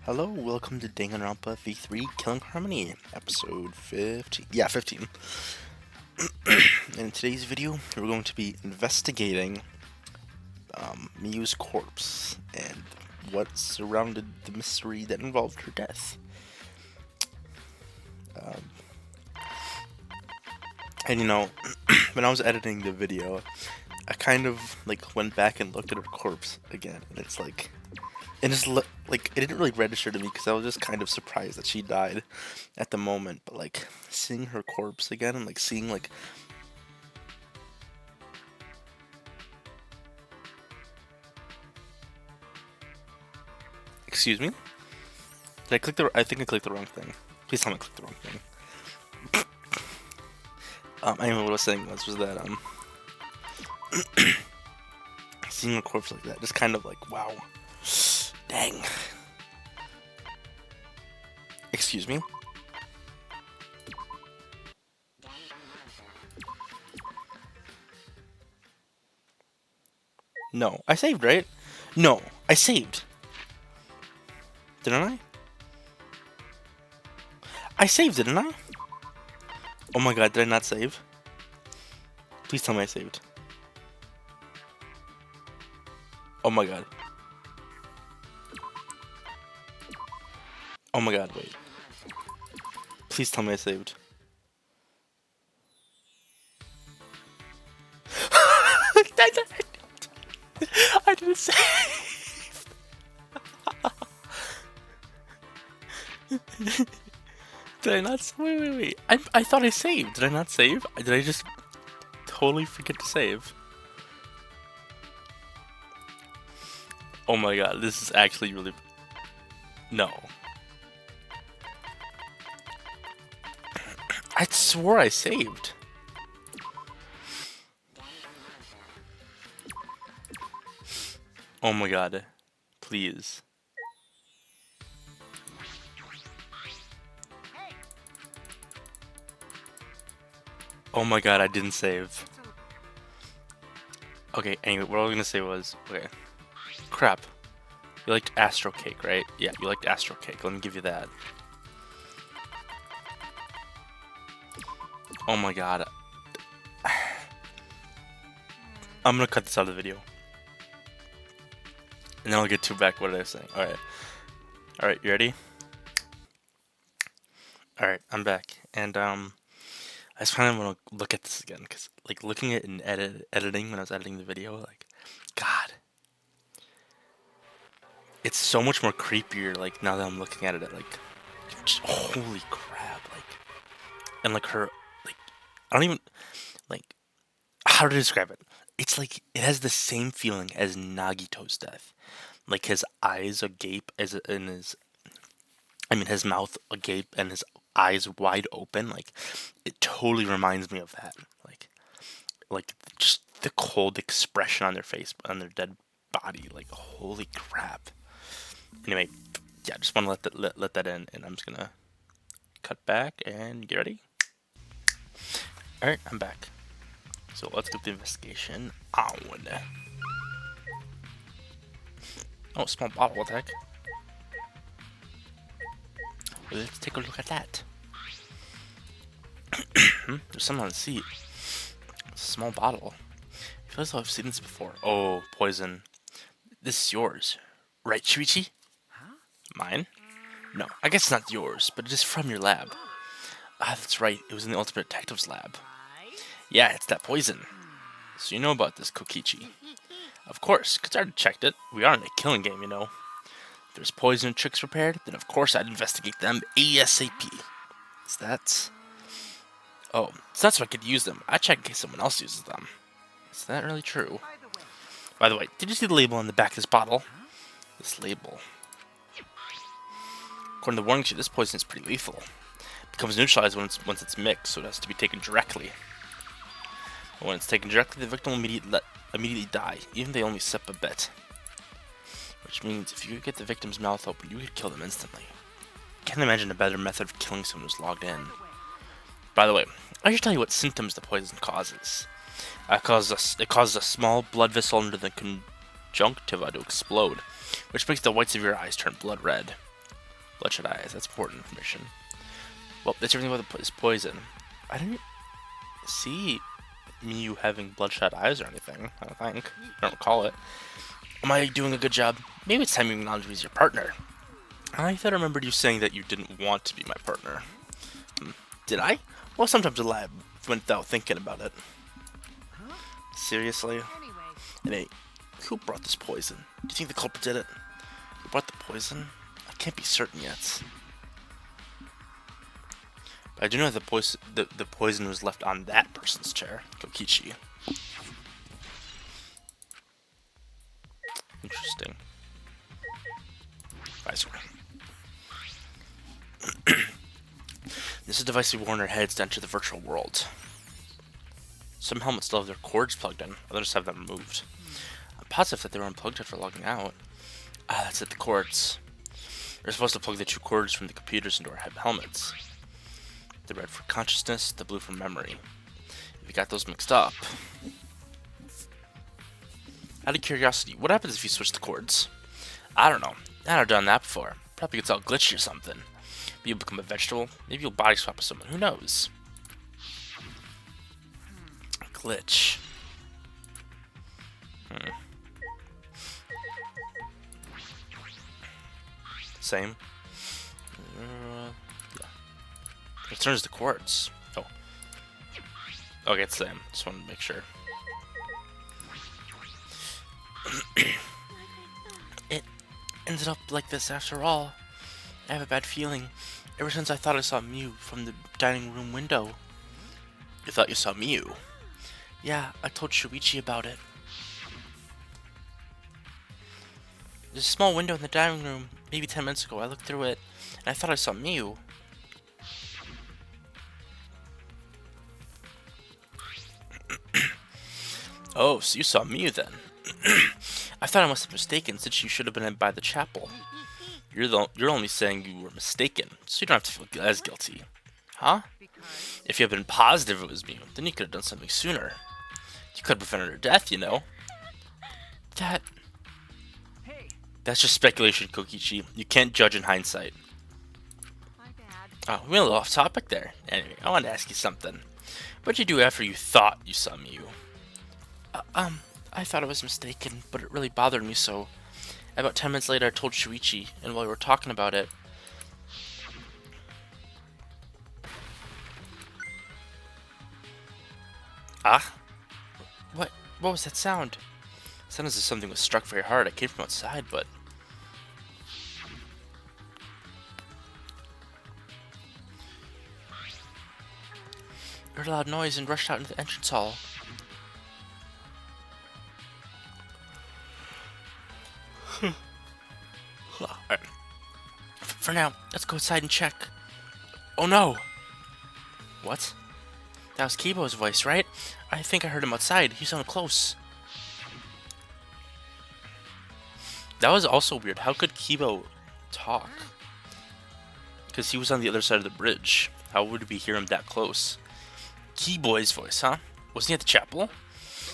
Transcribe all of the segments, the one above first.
Hello, welcome to Danganronpa V3 Killing Harmony, episode 15. Yeah, 15. In today's video, we're going to be investigating Miyu's corpse and what surrounded the mystery that involved her death. And you know, when I was editing the video, I kind of went back and looked at her corpse again, and it's like, it just it didn't really register to me because I was just kind of surprised that she died at the moment. But seeing her corpse again and seeing excuse me, did I click the? I think I clicked the wrong thing. Please tell me I clicked the wrong thing. Anyway, what I was saying was that seeing her corpse like that, just kind of wow, dang. Excuse me. No, I saved, right? No, I saved. Didn't I? I saved, didn't I? Oh my god, did I not save? Please tell me I saved. Oh my god. Oh my god, wait. Please tell me I saved. I didn't save. Did I not? Wait. I thought I saved. Did I not save? Did I just totally forget to save? Oh my god, this is actually really... No. I swore I saved. Oh my god. Please. Oh my god, I didn't save. Okay, anyway, what I was gonna say was... Okay. Crap. You liked Astro Cake, right? Yeah, you liked Astro Cake. Let me give you that. Oh my god. I'm gonna cut this out of the video. And then I'll get to back what I was saying. Alright. Alright, you ready? Alright, I'm back. And, I just kind of want to look at this again. Because, looking at it in editing, when I was editing the video, God. It's so much more creepier, now that I'm looking at it, just, holy crap, and her, I don't even, how to describe it? It's it has the same feeling as Nagito's death. His eyes agape his mouth agape and his eyes wide open, it totally reminds me of that. Just the cold expression on their face, on their dead body, holy crap. Anyway, yeah, just want to let that in, and I'm just gonna cut back and get ready. Alright, I'm back. So let's get the investigation on. Oh, small bottle, what the heck? Let's take a look at that. There's something on the seat. Small bottle. I feel as though I've seen this before. Oh, poison. This is yours. Right, Shuichi? Mine? No, I guess it's not yours, but it is from your lab. Ah, that's right. It was in the Ultimate Detective's lab. Yeah, it's that poison. So you know about this, Kokichi. Of course, because I already checked it. We are in a killing game, you know. If there's poison tricks prepared, then of course I'd investigate them ASAP. Is that... Oh, so that's why I could use them. I check in case someone else uses them. Is that really true? By the way, did you see the label on the back of this bottle? This label. According to the warning sheet, this poison is pretty lethal. It becomes neutralized once it's mixed, so it has to be taken directly. But when it's taken directly, the victim will immediately die, even if they only sip a bit. Which means if you could get the victim's mouth open, you could kill them instantly. Can't imagine a better method of killing someone who's logged in. By the way, I should tell you what symptoms the poison causes. It causes a small blood vessel under the conjunctiva to explode, which makes the whites of your eyes turn blood red. Bloodshot eyes. That's important information. Well, that's everything about this poison. I didn't see you having bloodshot eyes or anything. I don't think. I don't recall it. Am I doing a good job? Maybe it's time you acknowledge me as your partner. I thought I remembered you saying that you didn't want to be my partner. Did I? Well, sometimes I lie without thinking about it. Seriously? Anyway, who brought this poison? Do you think the culprit did it? Who brought the poison? I can't be certain yet. But I do know that the poison was left on that person's chair, Kokichi. Interesting. Visor. This is a device we wear on our heads to enter the virtual world. Some helmets still have their cords plugged in, others have them removed. I'm positive that they were unplugged after logging out. Ah, that's it, the cords. We're supposed to plug the two cords from the computers into our helmets. The red for consciousness, the blue for memory. If you got those mixed up. Out of curiosity, what happens if you switch the cords? I don't know. I've never done that before. Probably gets all glitchy or something. Maybe you'll become a vegetable. Maybe you'll body swap with someone. Who knows? Glitch. Same. Yeah. It turns the quartz. Oh. Okay, it's the same. Just wanted to make sure. It ended up like this after all. I have a bad feeling. Ever since I thought I saw Mew from the dining room window. You thought you saw Mew? Yeah, I told Shuichi about it. There's a small window in the dining room. Maybe 10 minutes ago, I looked through it, and I thought I saw Mew. Oh, so you saw Mew then. I thought I must have mistaken, since you should have been by the chapel. You're only saying you were mistaken, so you don't have to feel as guilty. Huh? If you had been positive it was Mew, then you could have done something sooner. You could have prevented her death, you know. That's just speculation, Kokichi. You can't judge in hindsight. Oh, we went a little off topic there. Anyway, I wanted to ask you something. What'd you do after you thought you saw Mew? I thought I was mistaken, but it really bothered me so. About 10 minutes later, I told Shuichi, and while we were talking about it... Ah? What was that sound? It sounded as if something was struck very hard. I came from outside, but... I heard a loud noise and rushed out into the entrance hall. Right. For now, let's go outside and check. Oh no! What? That was Kibo's voice, right? I think I heard him outside. He sounded close. That was also weird. How could Kibo talk? Because he was on the other side of the bridge. How would we hear him that close? Kibo's voice, huh? Wasn't he at the chapel?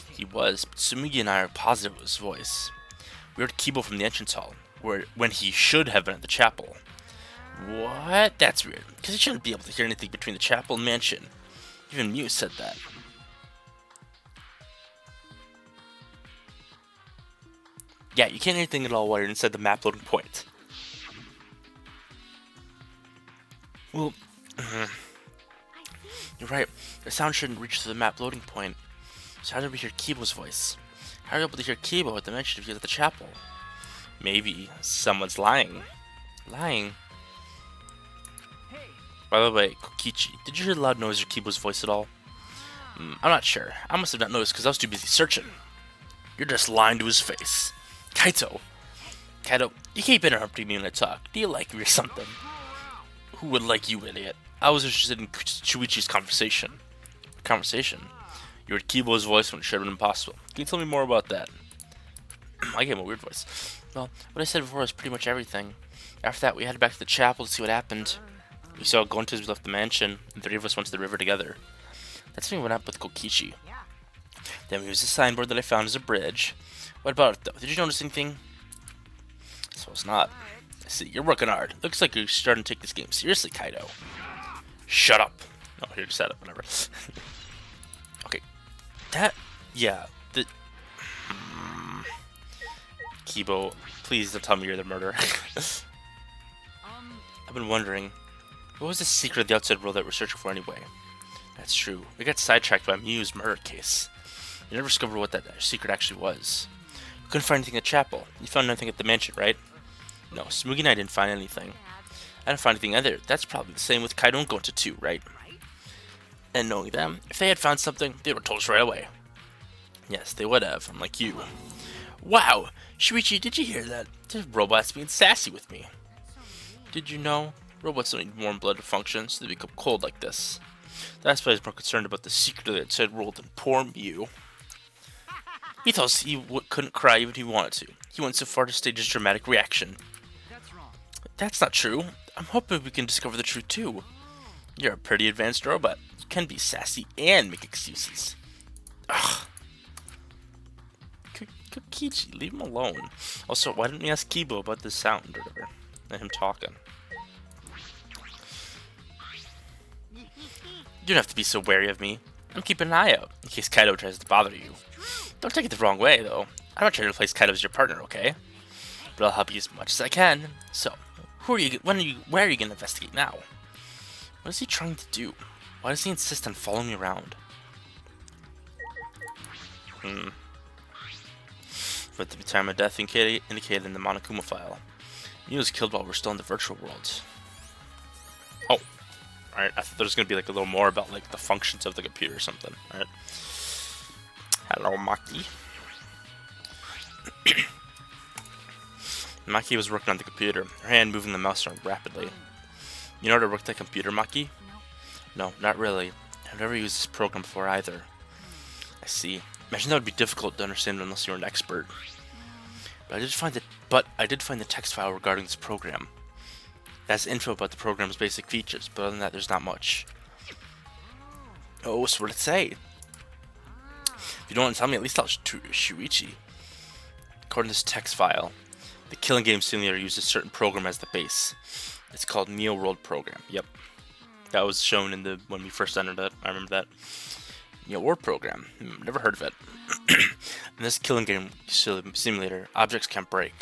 He was, but Tsumugi and I are positive it was his voice. We heard Kibo from the entrance hall, when he should have been at the chapel. What? That's weird, because he shouldn't be able to hear anything between the chapel and mansion. Even Mew said that. Yeah, you can't hear anything at all while you're inside the map loading point. Well, you're right. The sound shouldn't reach to the map loading point. So how did we hear Kibo's voice? How are you able to hear Kibo at the mention if he was at the chapel? Maybe someone's lying. Lying? By the way, Kokichi, did you hear the loud noise or Kibo's voice at all? I'm not sure. I must have not noticed because I was too busy searching. You're just lying to his face. Kaito, you keep interrupting me when I talk. Do you like me or something? Who would like you, idiot? I was interested in Shuichi's conversation. You heard Kibo's voice when it should have been impossible. Can you tell me more about that? I gave him a weird voice. Well, what I said before was pretty much everything. After that, we headed back to the chapel to see what happened. We saw Gonta as we left the mansion, and the three of us went to the river together. That's when we went up with Kokichi. Then we used a signboard that I found as a bridge. What about it, though? Did you notice anything? I suppose not. I See, you're working hard. Looks like you're starting to take this game seriously, Kaido. Shut up. Oh, here, set up, whatever. Okay. Yeah. Kibo, please don't tell me you're the murderer. I've been wondering, what was the secret of the outside world that we're searching for anyway? That's true. We got sidetracked by Mew's murder case. You never discovered what that secret actually was. We couldn't find anything at Chapel. You found nothing at the mansion, right? No, Smoogie and I didn't find anything. I didn't find anything either. That's probably the same with Kaido and Gonta too, right? And knowing them, if they had found something, they would have told us right away. Yes, they would have, unlike you. Wow! Shuichi, did you hear that? The robot's being sassy with me. Did you know? Robots don't need warm blood to function, so they become cold like this. That's why he's more concerned about the secret of the outside world than poor Mew. He thought he couldn't cry even if he wanted to. He went so far to stage his dramatic reaction. That's not true. I'm hoping we can discover the truth too. You're a pretty advanced robot. You can be sassy and make excuses. Ugh. Kokichi, leave him alone. Also, why didn't we ask Kibo about this sound or whatever? And him talking. You don't have to be so wary of me. I'm keeping an eye out, in case Kaido tries to bother you. Don't take it the wrong way, though. I'm not trying to replace Kaido as your partner, okay? But I'll help you as much as I can. So, where are you going to investigate now? What is he trying to do? Why does he insist on following me around? But the time of death indicated in the Monokuma file. Mew was killed while we're still in the virtual world. Oh. Alright, I thought there was going to be like a little more about like the functions of the computer or something. Alright. Hello, Maki. Maki was working on the computer, her hand moving the mouse around rapidly. You know how to work that computer, Maki? No, not really. I've never used this program before either. I see. Imagine that would be difficult to understand unless you're an expert. But I did find the text file regarding this program. It has info about the program's basic features, but other than that, there's not much. Oh, so what did it say? If you don't want to tell me, at least tell Shuichi. According to this text file, the killing game simulator uses a certain program as the base. It's called Neo World Program. Yep. That was shown in when we first entered it. I remember that. Neo World Program. Never heard of it. In this killing game simulator, objects can't break.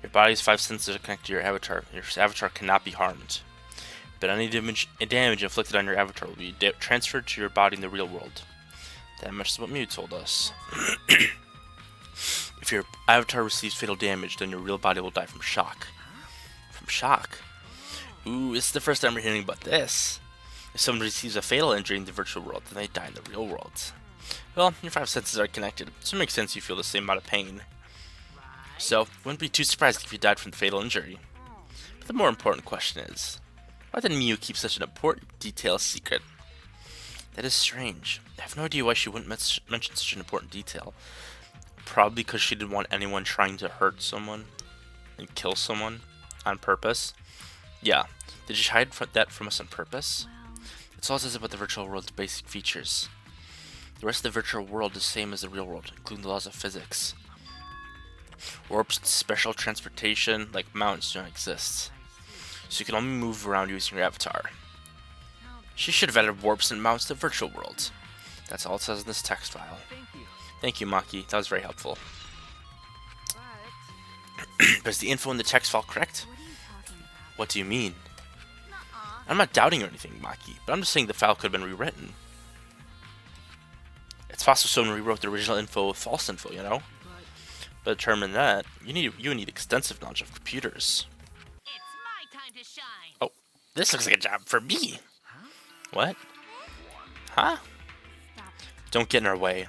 Your body's 5 senses are connected to your avatar. Your avatar cannot be harmed. But any damage inflicted on your avatar will be transferred to your body in the real world. That much is what Mew told us. If your avatar receives fatal damage, then your real body will die from shock. From shock? Ooh, this is the first time we're hearing about this. If someone receives a fatal injury in the virtual world, then they die in the real world. Well, your 5 senses are connected, so it makes sense you feel the same amount of pain. So, wouldn't be too surprised if you died from the fatal injury. But the more important question is, why did Mew keep such an important detail secret? That is strange. I have no idea why she wouldn't mention such an important detail. Probably because she didn't want anyone trying to hurt someone and kill someone on purpose. Yeah, did she hide that from us on purpose? It's all it says about the virtual world's basic features. The rest of the virtual world is the same as the real world, including the laws of physics. Warps and special transportation, like mountains, don't exist. So you can only move around using your avatar. She should have added warps and mounts to the virtual world. That's all it says in this text file. Thank you, Maki. That was very helpful. But is the info in the text file correct? What do you mean? I'm not doubting or anything, Maki, but I'm just saying the file could have been rewritten. It's possible someone rewrote the original info with false info, you know? But to determine that, you need extensive knowledge of computers. It's my time to shine. Oh, this looks like a job for me. What? Huh? Don't get in our way.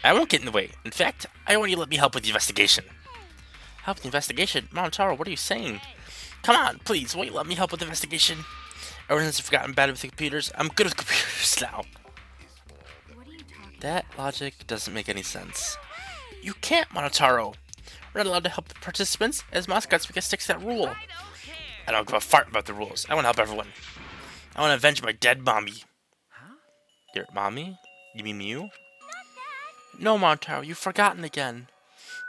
I won't get in the way. In fact, I want you to let me help with the investigation. Help with the investigation? Monotaro, what are you saying? Come on, please, won't you let me help with the investigation? Ever since I've gotten bad with the computers, I'm good with computers now. That logic doesn't make any sense. You can't, Monotaro. We're not allowed to help the participants. As mascots, we can stick to that rule. I don't give a fart about the rules. I want to help everyone. I want to avenge my dead mommy. Your mommy? You mean Mew? No, Monotaro, you've forgotten again.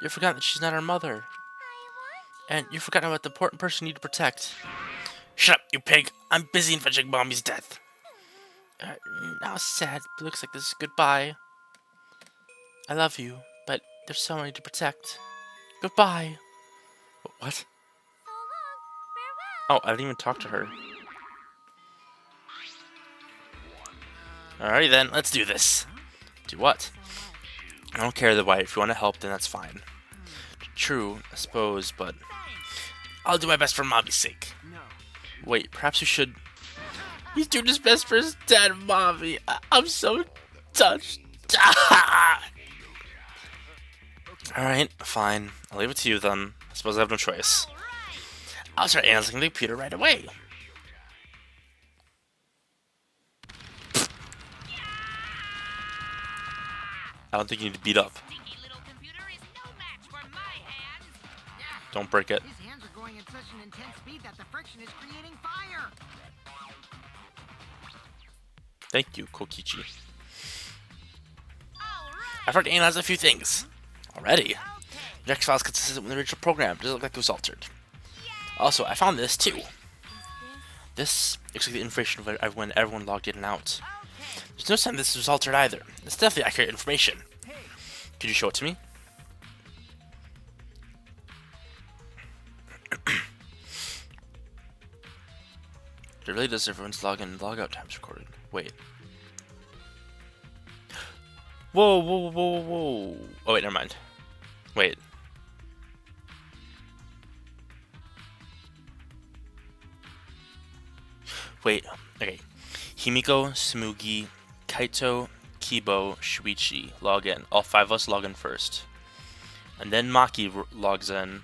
You've forgotten that she's not our mother. And you've forgotten about the important person you need to protect. Shut up, you pig! I'm busy avenging Mommy's death. Now it's sad, but looks like this is goodbye. I love you, but there's so many to protect. Goodbye. What? Oh, I didn't even talk to her. Alrighty then, let's do this. Do what? I don't care the why. If you want to help, then that's fine. True, I suppose, but I'll do my best for Mommy's sake. Wait, perhaps you should. He's doing his best for his dad and Mommy. I'm so touched. Alright, fine. I'll leave it to you then. I suppose I have no choice. I'll start analyzing the computer right away. I don't think you need to beat up. Don't break it. His hands are going at such an intense speed that the friction is creating fire. Thank you, Kokichi. I've heard to analyze a few things. Already? The X-Files consistent with the original program. Doesn't look like it was altered. Also, I found this too. This looks like the information of when everyone logged in and out. There's no sign this was altered either. It's definitely accurate information. Could you show it to me? It really does everyone's login and logout times recorded. Wait. Whoa, whoa, whoa, whoa. Oh, wait, never mind. Wait. Wait, okay. Himiko, Smugi, Kaito, Kibo, Shuichi log in. All 5 of us log in first. And then Maki logs in.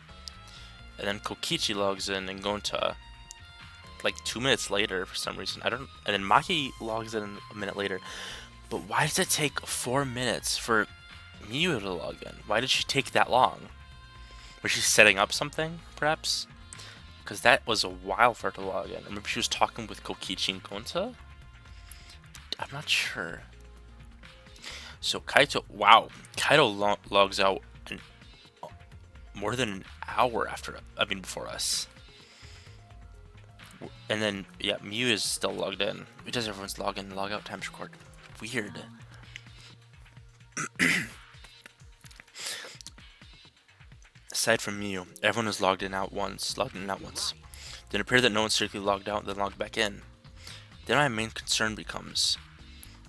And then Kokichi logs in and Gonta like 2 minutes later for some reason. I don't. And then Maki logs in a minute later. But why does it take 4 minutes for Miyu to log in? Why did she take that long? Was she setting up something, perhaps? Because that was a while for her to log in. Or maybe she was talking with Kokichi and Gonta? I'm not sure. So Kaito, wow. Kaito logs out in more than an hour before us. And then, yeah, Miyu is still logged in. It does everyone's login and log out times recorded. Weird. Aside from Miyu, everyone is logged in and out once. Then it appeared that no one strictly logged out and then logged back in. Then my main concern becomes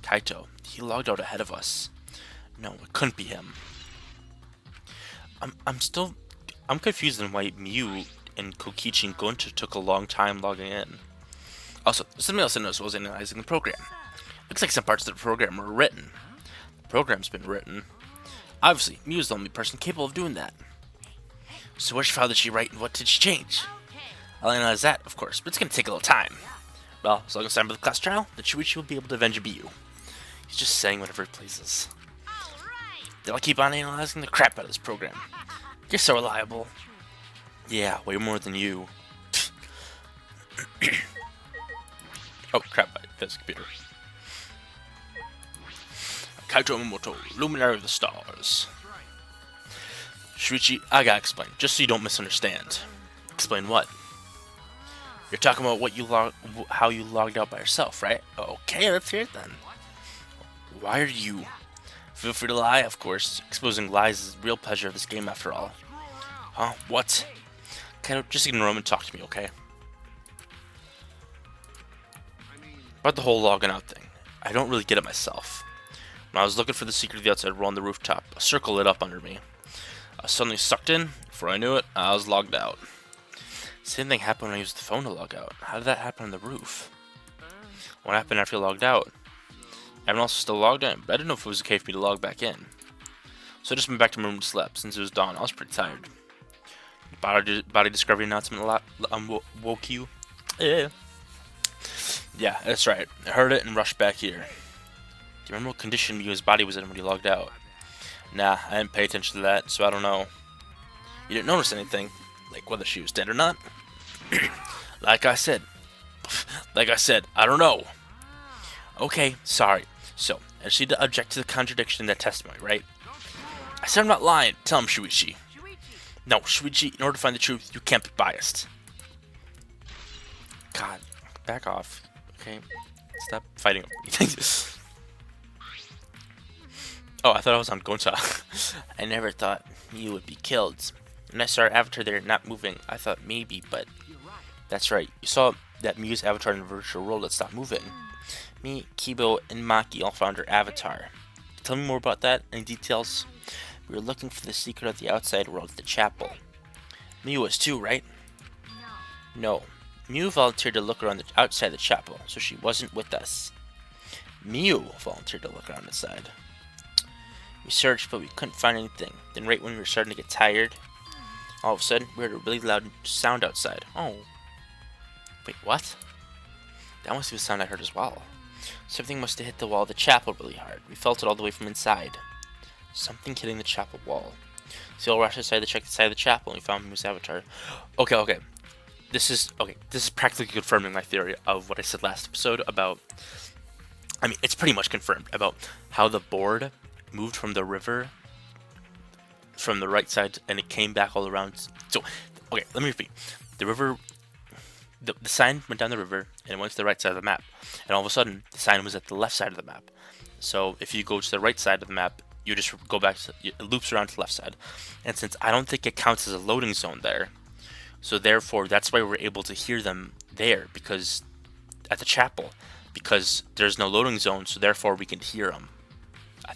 Kaito. He logged out ahead of us. No, it couldn't be him. I'm confused on why Miyu and Kokichi and Gonta took a long time logging in. Also, something else I noticed was analyzing the program. Looks like some parts of the program were written. The program's been written. Obviously, Miyu's the only person capable of doing that. So which file did she write and what did she change? I'll analyze that, of course, but it's going to take a little time. Well, as long as I'm for the class trial, then Shuichi will be able to avenge Miyu. He's just saying whatever he pleases. Then I'll keep on analyzing the crap out of this program. You're so reliable. Yeah, way more than you. Oh, crap, that's the computer. Kaito Momoto, Luminary of the Stars. Shuichi, I gotta explain, just so you don't misunderstand. Explain what? You're talking about how you logged out by yourself, right? Okay, let's hear it then. Why are you? Feel free to lie, of course. Exposing lies is the real pleasure of this game, after all. Huh? What? Kaito, just ignore him and talk to me, okay? About the whole logging out thing, I don't really get it myself. When I was looking for the secret of the outside world on the rooftop, a circle lit up under me. I was suddenly sucked in. Before I knew it, I was logged out. Same thing happened when I used the phone to log out. How did that happen on the roof? What happened after I logged out? Everyone else was still logged in, but I didn't know if it was okay for me to log back in. So I just went back to my room and slept. Since it was dawn, I was pretty tired. Body discovery announcement woke you. Yeah, that's right. I heard it and rushed back here. Do you remember what condition Miyu's body was in when he logged out? Nah, I didn't pay attention to that, so I don't know. You didn't notice anything? Like whether she was dead or not? Like I said, I don't know. Okay, sorry. So, I just need to object to the contradiction in that testimony, right? I said I'm not lying. Tell him, Shuichi. No, Shuichi, in order to find the truth, you can't be biased. God, back off. Okay, stop fighting. Oh, I thought I was on Gonta. I never thought you would be killed. When I saw our avatar there not moving, I thought maybe, but that's right. You saw that Miu's avatar in the virtual world that stopped moving. Me, Kibo, and Maki all found her avatar. Tell me more about that. Any details? We were looking for the secret of the outside world at the chapel. Miu was too, right? No. Miu volunteered to look around the outside the chapel, so she wasn't with us. Miu volunteered to look around inside. We searched, but we couldn't find anything. Then right when we were starting to get tired, all of a sudden, we heard a really loud sound outside. Oh. Wait, what? That must be the sound I heard as well. Something must have hit the wall of the chapel really hard. We felt it all the way from inside. Something hitting the chapel wall. So we all rushed aside to check the side of the chapel, and we found Miu's avatar. Okay. This is practically confirming my theory of what I said last episode about... I mean, it's pretty much confirmed about how the board moved from the river from the right side and it came back all around. So, okay, let me repeat. The river, the sign went down the river and it went to the right side of the map. And all of a sudden, the sign was at the left side of the map. So if you go to the right side of the map, you just go back to, it loops around to the left side. And since I don't think it counts as a loading zone there, so therefore that's why we're able to hear them there, because at the chapel, because there's no loading zone, so therefore we can hear them.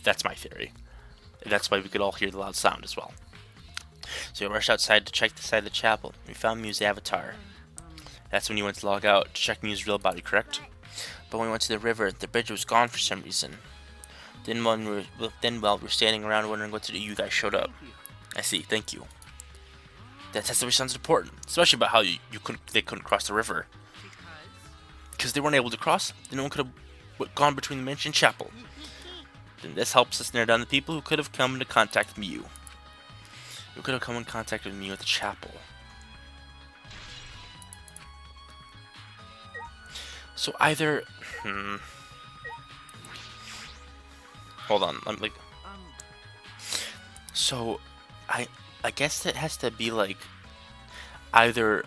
That's my theory. That's why we could all hear the loud sound as well. So we rushed outside to check the side of the chapel. We found Miu's avatar. That's when you went to log out to check Miu's real body, correct? But when we went to the river, the bridge was gone for some reason. Then while we were standing around wondering what to do, you guys showed up. I see, thank you. That testimony sounds important, especially about how they couldn't cross the river. Because they weren't able to cross, then no one could have gone between the mansion and chapel. Then this helps us narrow down the people who could have come into contact with Miu. Who could have come in contact with Miu at the chapel. So either... Hold on, I'm like... So, I guess it has to be like... Either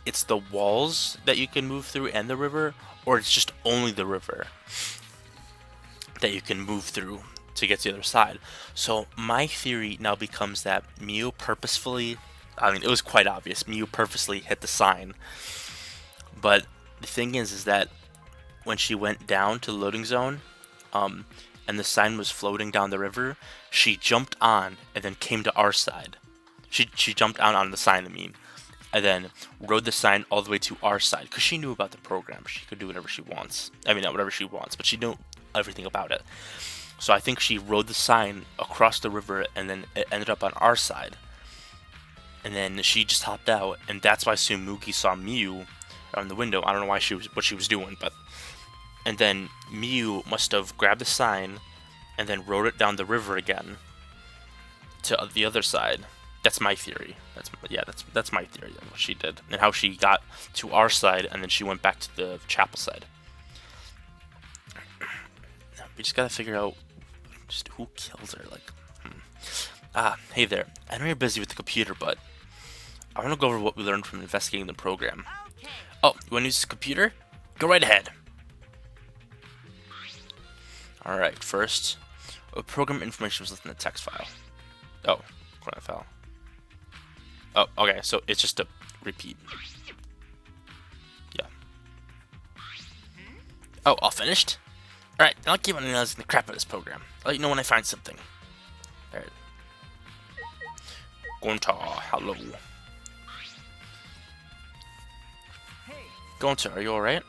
it's the walls that you can move through and the river, or it's just only the river that you can move through to get to the other side. So my theory now becomes that Miu purposefully, I mean, it was quite obvious, Miu purposely hit the sign. But the thing is that when she went down to the loading zone, and the sign was floating down the river, she jumped on and then came to our side. She jumped on the sign, I mean, and then rode the sign all the way to our side, because she knew about the program. She could do whatever she wants. I mean, not whatever she wants, but she knew everything about it. So I think she rode the sign across the river, and then it ended up on our side. And then she just hopped out, and that's why Sumugi saw Miu around the window. I don't know what she was doing, but... And then Miu must have grabbed the sign, and then rode it down the river again to the other side. That's my theory. That's my theory of what she did, and how she got to our side, and then she went back to the chapel side. We just gotta figure out just who killed her. Hey there. I know you're busy with the computer, but I want to go over what we learned from investigating the program. Oh, you want to use the computer? Go right ahead. Alright, first, program information was left in the text file. Oh, format file. Oh, okay, so it's just a repeat. Yeah. Oh, all finished? Alright, I'll keep on analyzing the crap out of this program. I'll let you know when I find something. Alright. Gonta, hello. Gonta, are you alright?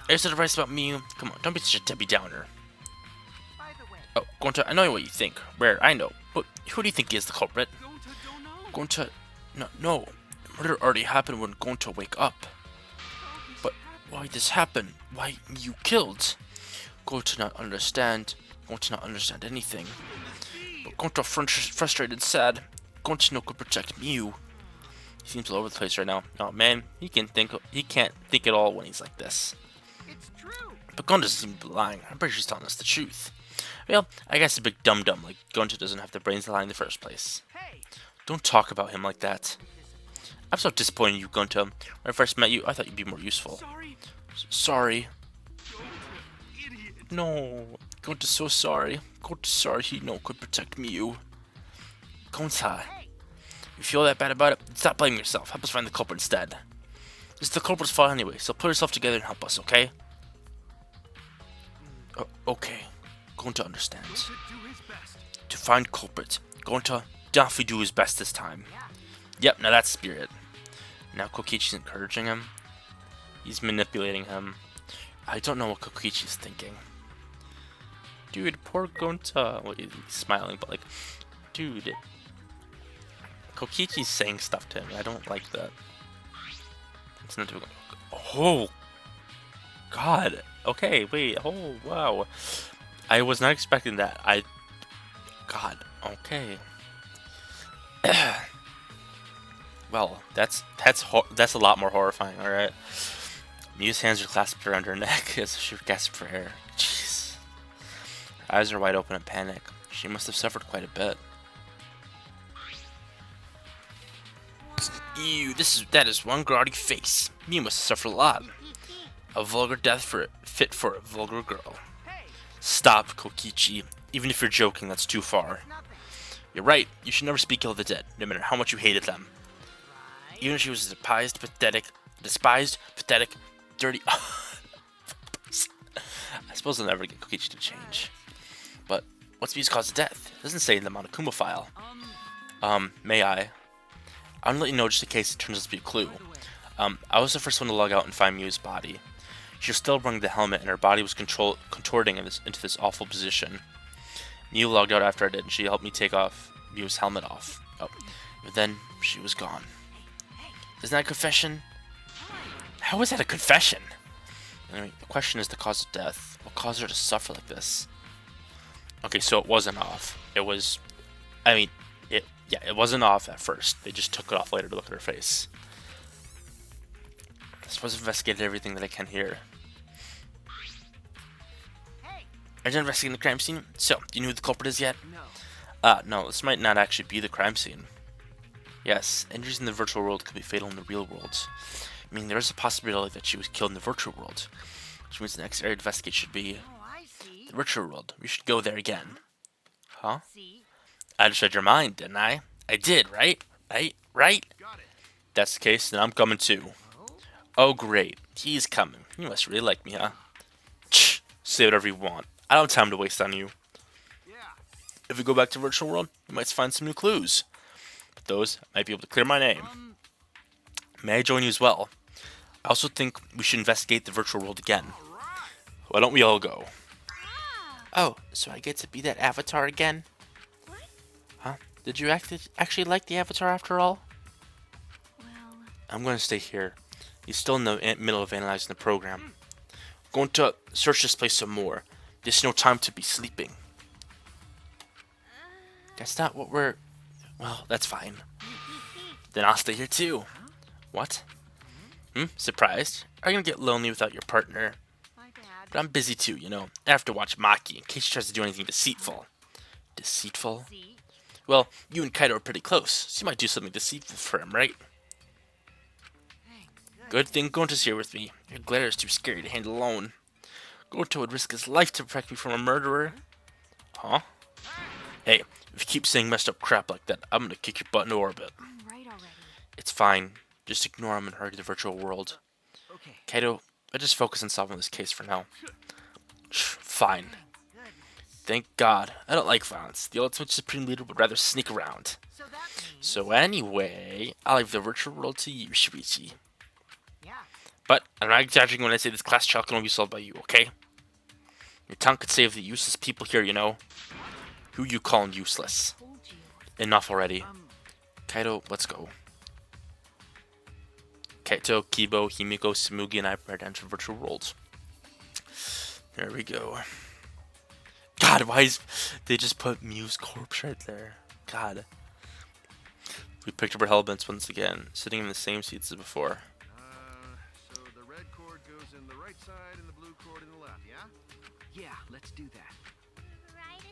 I just had advice about Miu. Come on, don't be such a Debbie Downer. Oh, Gonta, I know what you think. Where? I know. But who do you think is the culprit? Gonta, no. Murder already happened when Gonta wake up. But why this happen? Why you killed? Gonta not understand anything. But Gonta frustrated, sad. Gonta no could protect Miu. He seems all over the place right now. Oh man, he can't think at all when he's like this. It's true. But Gonta doesn't seem to be lying. I'm pretty sure she's telling us the truth. Well, I guess a big dum-dum like Gonta doesn't have the brains to lie in the first place. Hey, Don't talk about him like that. I'm so disappointed in you, Gonta. When I first met you, I thought you'd be more useful. sorry. Sorry. Idiot. No. Gonta's so sorry. Gonta's sorry he could protect me, you. Gonta. You feel that bad about it? Stop blaming yourself. Help us find the culprit instead. It's the culprit's fault anyway, so pull yourself together and help us, okay? Okay. Gonta understands. Should do his best. To find culprit, Gonta definitely do his best this time. Yep, now that's spirit. Now Kokichi's encouraging him. He's manipulating him. I don't know what Kokichi's thinking. Dude, poor Gonta. Well, he's smiling, but like, dude. Kokichi's saying stuff to him. I don't like that. It's not doing. Oh, God. Okay, wait. Oh, wow. I was not expecting that. God. Okay. Well, that's a lot more horrifying. All right. Miu's hands are clasped around her neck as she gasps for air. Jeez. Her eyes are wide open in panic. She must have suffered quite a bit. Ew, that is one grotty face. Miu must have suffered a lot. A vulgar death fit for a vulgar girl. Stop, Kokichi. Even if you're joking, that's too far. You're right. You should never speak ill of the dead, no matter how much you hated them. Even if she was despised, pathetic, dirty. I suppose I'll never get Kokichi to change. But what's Miu's cause of death? It doesn't say in the Monokuma file. May I? I'm gonna let you know just in case it turns out to be a clue. I was the first one to log out and find Miu's body. She was still wearing the helmet, and her body was contorting into this awful position. Miu logged out after I did, and she helped me take off Miu's helmet off. Oh, but then she was gone. Isn't that a confession? How is that a confession? Anyway, the question is the cause of death. What caused her to suffer like this? Okay, so it wasn't off. It was, it wasn't off at first. They just took it off later to look at her face. I suppose I've investigated everything that I can here. I did investigate the crime scene. So, do you know who the culprit is yet? No, this might not actually be the crime scene. Yes, injuries in the virtual world could be fatal in the real world. I mean, there is a possibility that she was killed in the virtual world, which means the next area to investigate should be the virtual world. We should go there again. Huh? I just read your mind, didn't I? I did, right? Right? That's the case, then I'm coming too. Oh, great. He's coming. You must really like me, huh? Say whatever you want. I don't have time to waste on you. If we go back to virtual world, we might find some new clues. But those might be able to clear my name. May I join you as well? I also think we should investigate the virtual world again. Why don't we all go? Oh, so I get to be that avatar again? Huh? Did you actually like the avatar after all? I'm going to stay here. He's still in the middle of analyzing the program. Going to search this place some more. There's no time to be sleeping. That's not what we're... Well, that's fine. Then I'll stay here too. What? Surprised? Are you gonna get lonely without your partner? But I'm busy too, you know. I have to watch Maki in case she tries to do anything deceitful. Deceitful? Well, you and Kaido are pretty close, so you might do something deceitful for him, right? Good thing Gonta's here with me. Your glare is too scary to handle alone. Gonta would risk his life to protect me from a murderer. Huh? Hey, if you keep saying messed up crap like that, I'm gonna kick your butt into orbit. It's fine. Just ignore him and hurry to the virtual world. Kaido, I just focus on solving this case for now. Fine. Thank God. I don't like violence. The ultimate supreme leader would rather sneak around. So anyway, I'll leave the virtual world to you, Shuichi. But I'm not exaggerating when I say this class trial can only be solved by you, okay? Your tongue could save the useless people here, you know. Who you calling useless? Enough already. Kaido, let's go. Kaito, Kibo, Himiko, Samugi, and I prepare to enter virtual worlds. There we go. God, why is... They just put Miu's corpse right there. God. We picked up our helmets once again, sitting in the same seats as before. So the red cord goes in the right side and the blue cord in the left, yeah? Yeah, let's do that. Right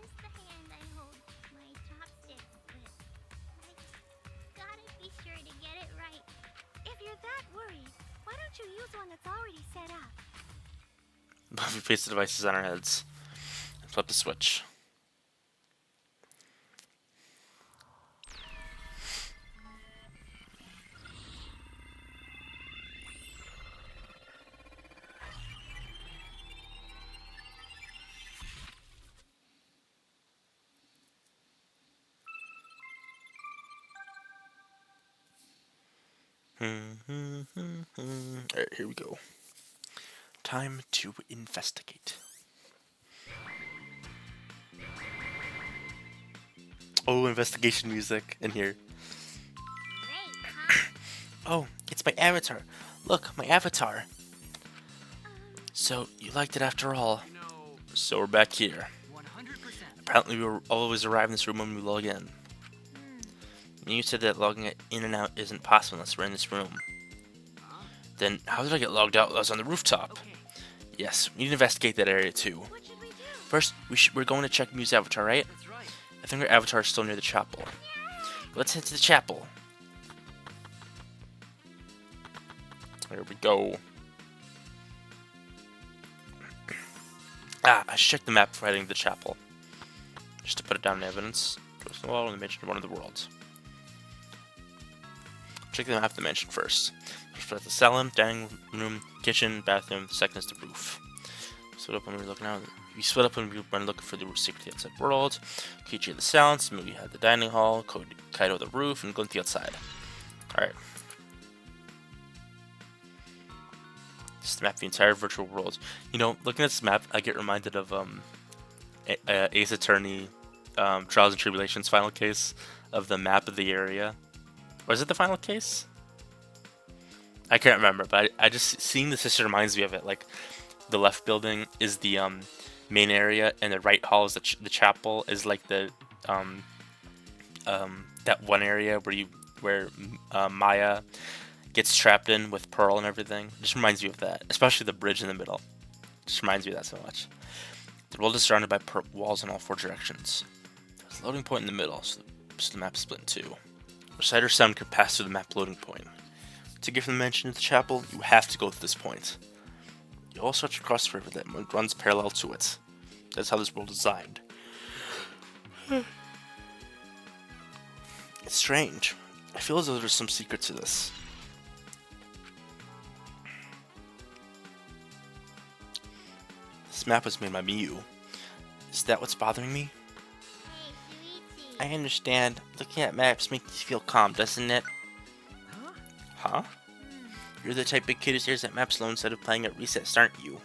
you're that worried, why don't you use one that's already set up? We place the devices on our heads and flip the switch. Alright, here we go. Time to investigate. Oh, investigation music in here. Great, huh? Oh, it's my avatar. Look, my avatar. So, you liked it after all. You know, So we're back here. 100%. Apparently we will always arrive in this room when we log in. You said that logging in and out isn't possible unless we're in this room. Then how did I get logged out while I was on the rooftop? Okay. Yes, we need to investigate that area too. What should we do? First, we're going to check Mew's avatar, right? That's right. I think our avatar is still near the chapel. Let's head to the chapel. There we go. I should check the map before heading to the chapel. Just to put it down in evidence. Go to the wall and mention one of the worlds. Check the map of the mansion first. First at the salon, dining room, kitchen, bathroom. Second is the roof. Split up when we're looking out. We split up when we were looking for the secret to the outside world. Kichi had the salons, Mugi had the dining hall, Kaido the roof, and Glint the outside. Alright. This is the map of the entire virtual world. You know, looking at this map, I get reminded of Ace Attorney Trials and Tribulations final case of the map of the area. Was it the final case? I can't remember, but I just seeing this just reminds me of it. Like, the left building is the main area, and the right hall is the chapel. Is like the that one area where Maya gets trapped in with Pearl and everything. It just reminds me of that, especially the bridge in the middle. Just reminds me of that so much. The world is surrounded by walls in all four directions. There's a loading point in the middle, so the map is split in two. The sight or sound can pass through the map loading point. To get from the mansion to the chapel, you have to go to this point. You also have to cross the river that runs parallel to it. That's how this world is designed. It's strange. I feel as though there's some secret to this. This map was made by Mew. Is that what's bothering me? Hey, Shuichi. I understand. Looking at maps makes you feel calm, doesn't it? Huh? You're the type of kid who stares at maps alone instead of playing at recess, aren't you?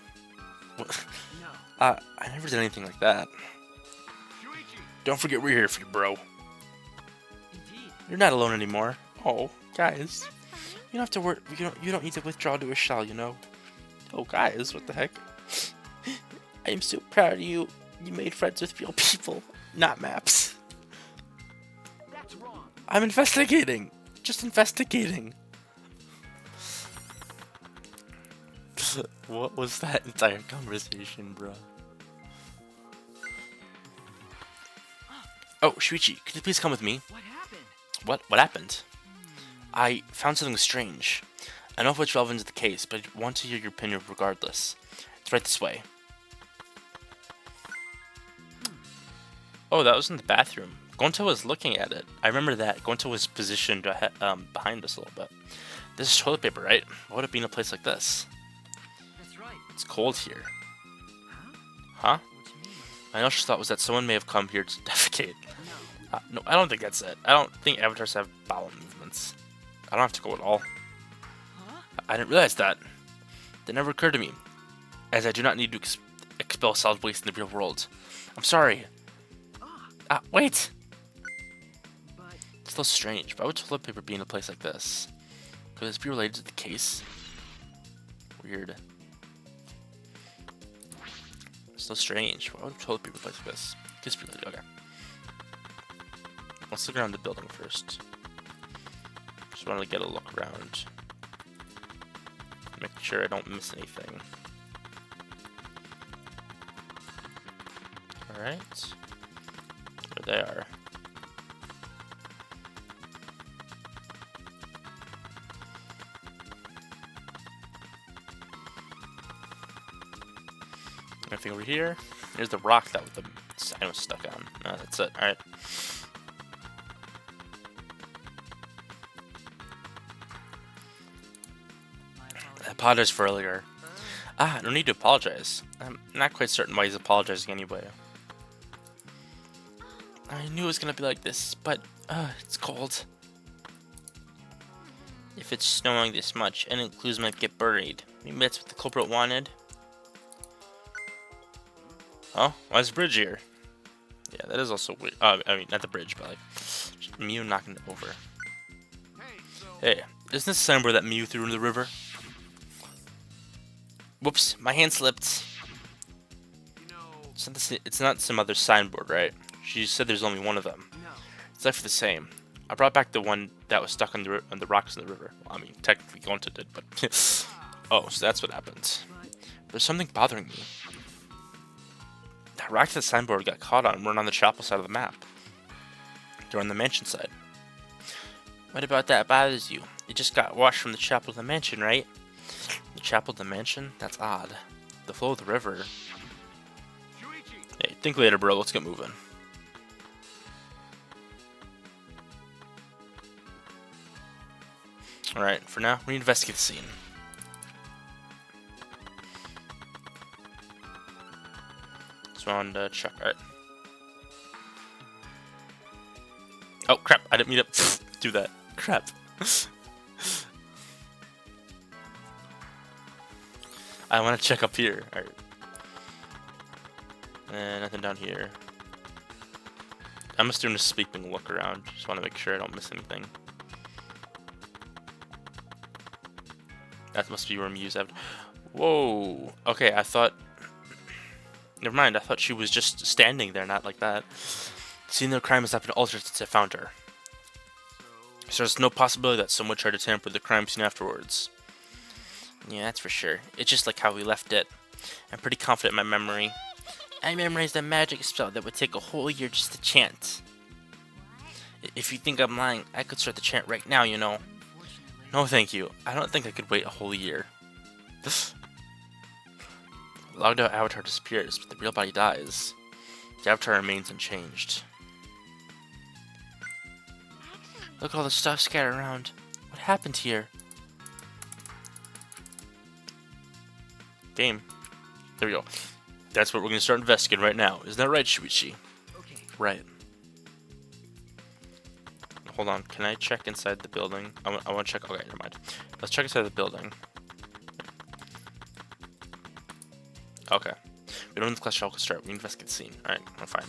What? No. I never did anything like that. Shuichi, Don't forget we're here for you, bro. Indeed. You're not alone anymore. Oh, guys. That's funny. You don't have to worry. You don't need to withdraw to a shell, you know. Oh, guys, what the heck? I am so proud of you. You made friends with real people, not maps. That's wrong. I'm investigating. Just investigating. What was that entire conversation, bro? Oh, Shuichi, could you please come with me? What happened? What happened? I found something strange. I don't know if it's relevant to the case, but I want to hear your opinion regardless. It's right this way. Oh, that was in the bathroom. Gonto was looking at it. I remember that. Gonto was positioned behind us a little bit. This is toilet paper, right? Why would it be in a place like this? That's right. It's cold here. Huh? Huh? What you mean? My initial thought was that someone may have come here to defecate. No. No, I don't think that's it. I don't think avatars have bowel movements. I don't have to go at all. Huh? I didn't realize that. That never occurred to me, as I do not need to expel solid waste in the real world. I'm sorry. Wait! But It's still strange. Why would toilet paper be in a place like this? Could this be related to the case? Weird. It's still strange. Why would toilet paper be like this? Could this be related? Okay. Let's look around the building first. Just want to get a look around. Make sure I don't miss anything. Alright. There they are. Anything over here? There's the rock that the sign was stuck on. No, that's it. Alright. I apologize for earlier. No need to apologize. I'm not quite certain why he's apologizing anyway. I knew it was gonna be like this, but it's cold. If it's snowing this much, any clues might get buried. Maybe that's what the culprit wanted. Oh, why is the bridge here? Yeah, that is also weird. I mean, not the bridge, but like Mew knocking it over. Hey, isn't this the signboard that Mew threw into the river? Whoops, my hand slipped. It's not some other signboard, right? She said there's only one of them. It's actually the same. I brought back the one that was stuck on the rocks in the river. Well, I mean, technically Gonta did, but oh, so that's what happened. There's something bothering me. That rock that the signboard got caught on weren't on the chapel side of the map. They're on the mansion side. What about that bothers you? It just got washed from the chapel to the mansion, right? The chapel to the mansion? That's odd. The flow of the river. Hey, think later, bro. Let's get moving. Alright, for now, we need to investigate the scene. Just wanted to check. Alright. Oh, crap. I didn't mean to do that. Crap. I want to check up here. Alright. Nothing down here. I'm just doing a sweeping look around. Just want to make sure I don't miss anything. That must be where Mew's at. Whoa. Okay, I thought... Never mind, I thought she was just standing there, not like that. Seeing the crime has not been altered since I found her. So there's no possibility that someone tried to tamper with the crime scene afterwards. Yeah, that's for sure. It's just like how we left it. I'm pretty confident in my memory. I memorized a magic spell that would take a whole year just to chant. If you think I'm lying, I could start the chant right now, you know. No, thank you. I don't think I could wait a whole year. Logged out avatar disappears, but the real body dies. The avatar remains unchanged. Look at all the stuff scattered around. What happened here? Game. There we go. That's what we're going to start investigating right now. Isn't that right, Shuichi? Okay. Right. Hold on. Can I check inside the building? I want to check. Okay, never mind. Let's check inside the building. Okay. We don't need the class shell to start. We need to investigate the scene. Alright, we're fine.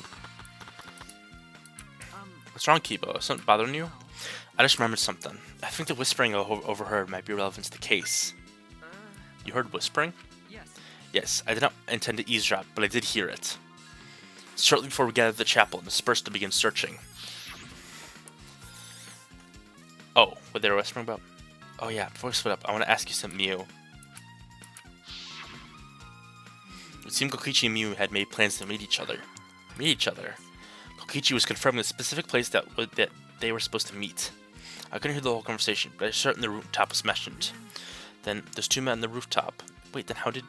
What's wrong, Kibo? Is something bothering you? I just remembered something. I think the whispering I overheard might be relevant to the case. You heard whispering? Yes, I did not intend to eavesdrop, but I did hear it. Shortly before we gathered at the chapel and dispersed to begin searching. Oh, what they were whispering about? Oh yeah, before we split up, I want to ask you something, Mew. It seemed Kokichi and Mew had made plans to meet each other. Kokichi was confirming the specific place that they were supposed to meet. I couldn't hear the whole conversation, but I was certain the rooftop was mentioned. Then, there's two men on the rooftop. Wait, then how did...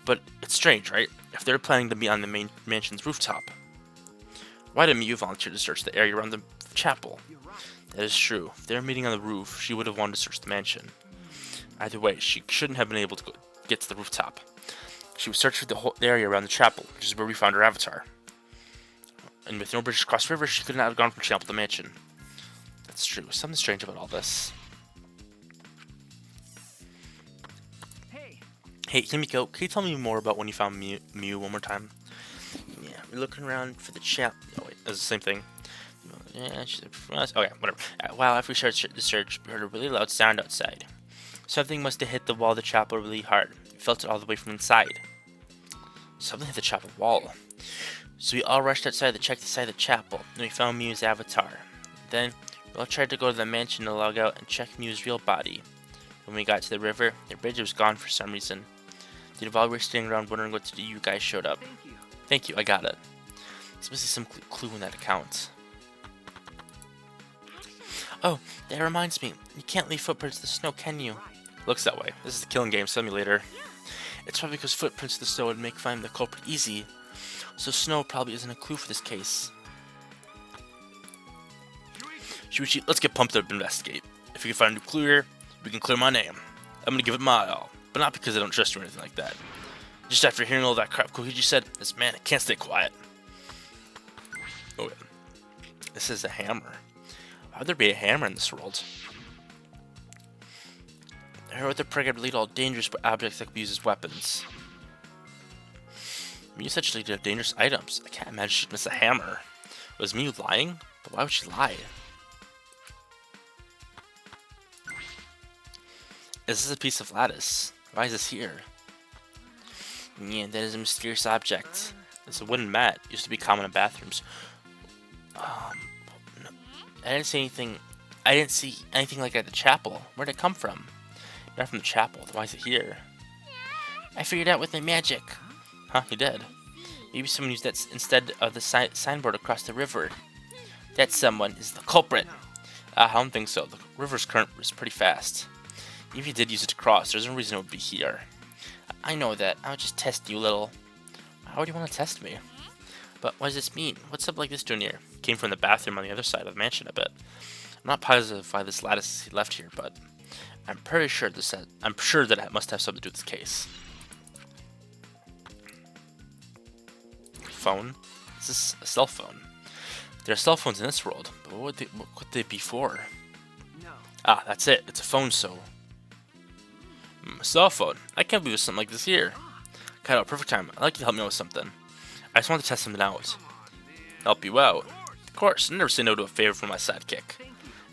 But it's strange, right? If they're planning to meet on the main mansion's rooftop, why did Mew volunteer to search the area around the chapel? That is true. If they were meeting on the roof, she would have wanted to search the mansion. Either way, she shouldn't have been able to get to the rooftop. She was searching the whole area around the chapel, which is where we found her avatar. And with no bridge across the river, she could not have gone from chapel to mansion. That's true. Something strange about all this. Hey, Himiko, can you tell me more about when you found Mew one more time? Yeah, we're looking around for the chap. Oh wait, that's the same thing. Yeah, she said, okay, whatever. While after we started the search, we heard a really loud sound outside. Something must have hit the wall of the chapel really hard. We felt it all the way from inside. Something hit the chapel wall. So we all rushed outside to check the side of the chapel, and we found Mew's avatar. Then, we all tried to go to the mansion to log out and check Mew's real body. When we got to the river, the bridge was gone for some reason. While we were standing around wondering what to do, you guys showed up. Thank you, I got it. There's must be some clue in that account. Oh, that reminds me. You can't leave footprints in the snow, can you? Looks that way. This is the killing game simulator. It's probably because footprints in the snow would make finding the culprit easy. So snow probably isn't a clue for this case. Shuichi, let's get pumped up and investigate. If we can find a new clue here, we can clear my name. I'm gonna give it my all, but not because I don't trust you or anything like that. Just after hearing all that crap Kokichi said, this man can't stay quiet. Oh yeah. This is a hammer. Why would there be a hammer in this world? I heard the program delete all dangerous objects that could be used as weapons. Me essentially did dangerous items. I can't imagine she'd miss a hammer. Was Miu lying? But why would she lie? Is this a piece of lattice? Why is this here? Yeah, that is a mysterious object. It's a wooden mat. It used to be common in bathrooms. No. I didn't see anything. I didn't see anything like that at the chapel. Where'd it come from? Not from the chapel. Why is it here? I figured out with my magic. Huh? You did? Maybe someone used that instead of the signboard across the river. That someone is the culprit. I don't think so. The river's current is pretty fast. Even if you did use it to cross, there's no reason it would be here. I know that. I was just testing you a little. Why would you want to test me? But what does this mean? What's up like this doing here? Came from the bathroom on the other side of the mansion, I bet. I'm not positive why this lattice is left here, but I'm pretty sure I'm sure that it must have something to do with this case. Phone? Is this a cell phone? There are cell phones in this world, but what would they be for? No. Ah, that's it. It's a phone, so. A cell phone. I can't believe there's something like this here. Kaido, perfect time. I'd like you to help me out with something. I just want to test something out. Help you out? Of course. I never say no to a favor from my sidekick.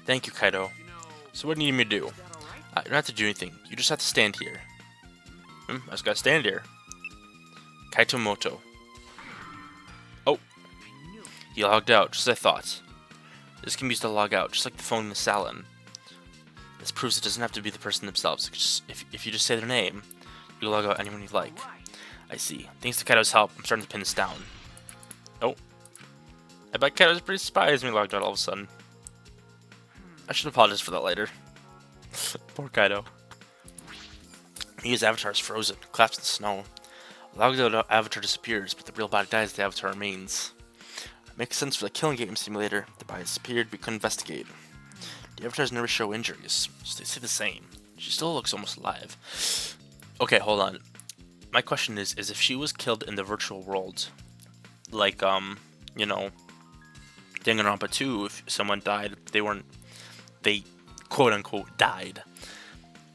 Thank you, Kaido. So what do you need me to do? You don't have to do anything. You just have to stand here. I just gotta stand here. Kaito Moto. Oh. He logged out, just as I thought. This can be used to log out, just like the phone in the salon. This proves it doesn't have to be the person themselves. If you just say their name, you can log out anyone you like. I see. Thanks to Kaido's help, I'm starting to pin this down. Oh. I bet Kaido's pretty surprised when he logged out all of a sudden. I should apologize for that later. Poor Kaido. His avatar is frozen, collapsed in the snow. Logged out avatar disappears, but the real body dies, the avatar remains. Makes sense for the killing game simulator. The body disappeared, we couldn't investigate. The avatars never show injuries, so they stay the same. She still looks almost alive. Okay, hold on. My question is if she was killed in the virtual world, like, you know, Danganronpa 2, if someone died, they quote-unquote died.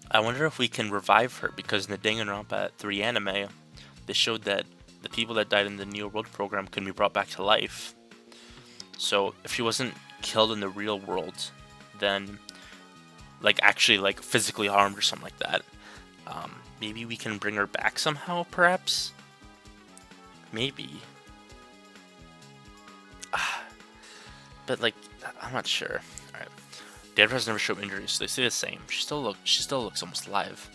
I wonder if we can revive her, because in the Danganronpa 3 anime, they showed that the people that died in the Neo World program can be brought back to life. So, if she wasn't killed in the real world, then, like, actually, like, physically harmed or something like that, maybe we can bring her back somehow, perhaps? Maybe. But, like, I'm not sure. Alright. The avatars never show injuries, so they stay the same. She still looks almost alive.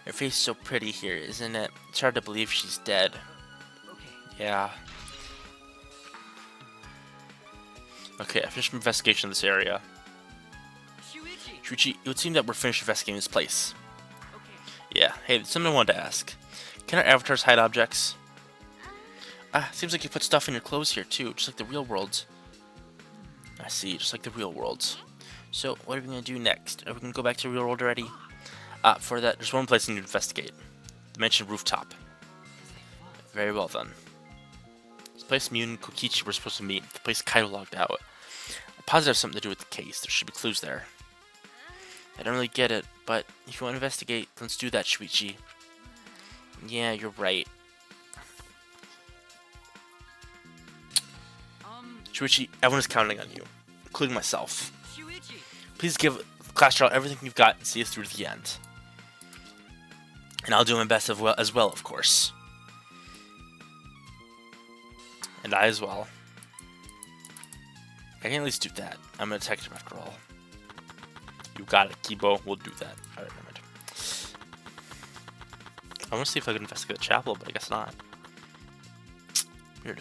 Her face is so pretty here, isn't it? It's hard to believe she's dead. Yeah. Okay, I finished my investigation of this area. Shuichi, it would seem that we're finished investigating this place. Yeah, hey, there's something I wanted to ask. Can our avatars hide objects? Seems like you put stuff in your clothes here too, just like the real world. I see, just like the real world. So, what are we going to do next? Are we going to go back to the real world already? For that, there's one place I need to investigate. The mansion rooftop. Very well then. This place Miu and Kokichi were supposed to meet. The place Kaido logged out. I'm positive it has something to do with the case. There should be clues there. I don't really get it, but if you want to investigate, let's do that, Shuichi. Yeah, you're right. Shuichi, everyone is counting on you, including myself. Please give Clash Royale everything you've got and see us through to the end. And I'll do my best as well, of course. And I as well. I can at least do that. I'm a detective after all. You got it, Kibo. We'll do that. Alright, never mind. I want to see if I can investigate the chapel, but I guess not. Weird.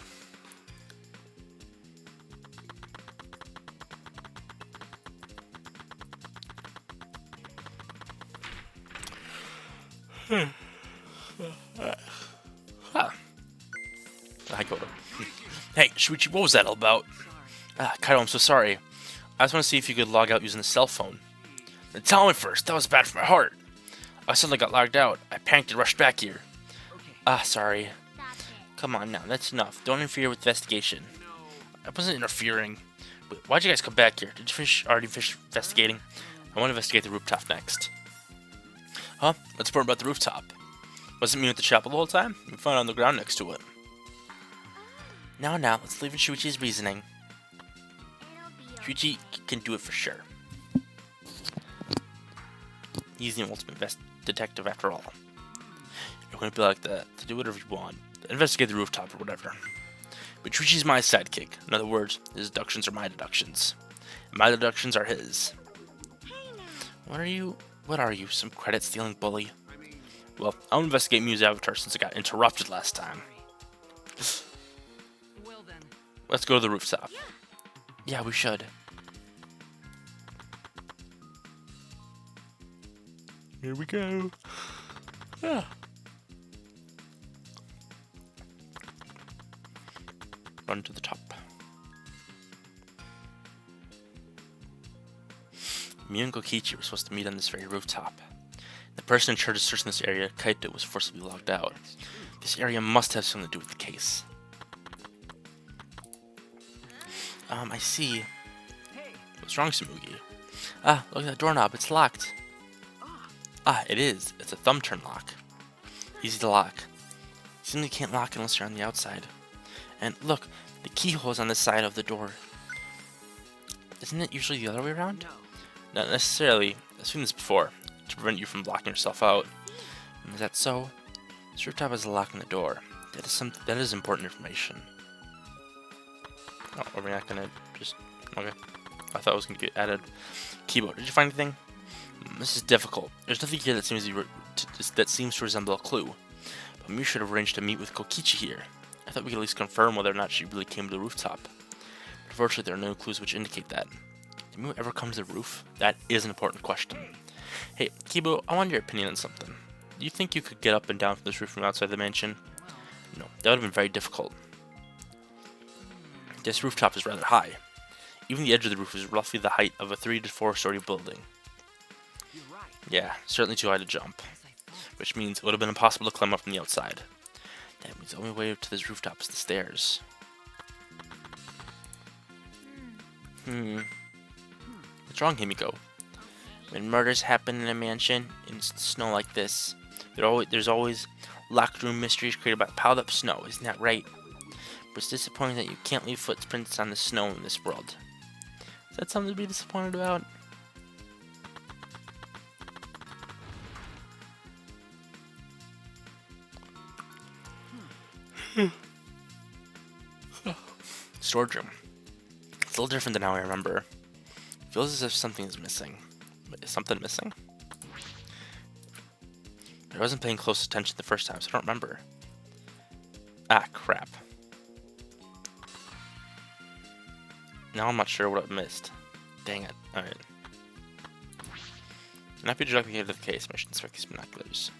Huh. I go to. Hey, Shuichi, what was that all about? Kaido, I'm so sorry. I just want to see if you could log out using the cell phone. Then tell me first. That was bad for my heart. I suddenly got logged out. I panicked and rushed back here. Sorry. That's it. Come on now, that's enough. Don't interfere with the investigation. I wasn't interfering. Wait, why'd you guys come back here? Did you already finish investigating? I want to investigate the rooftop next. Huh? What's important about the rooftop? Wasn't me at the chapel the whole time? We found it on the ground next to it. Now, let's leave in Shuichi's reasoning. It'll be Shuichi can do it for sure. He's the ultimate detective after all. You're going to be like that, to do whatever you want. Investigate the rooftop or whatever. But Shuichi's my sidekick. In other words, his deductions are my deductions. And my deductions are his. Hey now. What are you, some credit-stealing bully? Well, I'll investigate Mew's avatar since it got interrupted last time. Well then. Let's go to the rooftop. Yeah, we should. Here we go. Yeah. Run to the top. Mew and Kokichi were supposed to meet on this very rooftop. The person in charge of searching this area, Kaito, was forcibly logged out. This area must have something to do with the case. I see. What's wrong, Tsumugi? Look at that doorknob, it's locked. It is. It's a thumb turn lock. Easy to lock. You simply can't lock it unless you're on the outside. And look, the keyhole is on the side of the door. Isn't it usually the other way around? Not necessarily. I've seen this before, to prevent you from locking yourself out. Is that so? This rooftop has a lock on the door. That is important information. Oh, are we not gonna just... Okay. I thought it was gonna get added. Kibo, did you find anything? This is difficult. There's nothing here that seems to resemble a clue. But Mew should have arranged to meet with Kokichi here. I thought we could at least confirm whether or not she really came to the rooftop. But unfortunately, there are no clues which indicate that. Did Mew ever come to the roof? That is an important question. Hey, Kibo, I want your opinion on something. Do you think you could get up and down from this roof from outside the mansion? No, that would have been very difficult. This rooftop is rather high. Even the edge of the roof is roughly the height of a 3 to 4 story building. Yeah, certainly too high to jump. Which means it would have been impossible to climb up from the outside. That means the only way up to this rooftop is the stairs. What's wrong, Himiko? When murders happen in a mansion in snow like this, there's always locked room mysteries created by piled up snow, isn't that right? But it's disappointing that you can't leave footprints on the snow in this world. Is that something to be disappointed about? Storage room. It's a little different than how I remember. It feels as if something is missing. But is something missing? I wasn't paying close attention the first time, so I don't remember. Crap. Now I'm not sure what I missed. Dang it. Alright. Not be directly into the case. I should inspect these binoculars.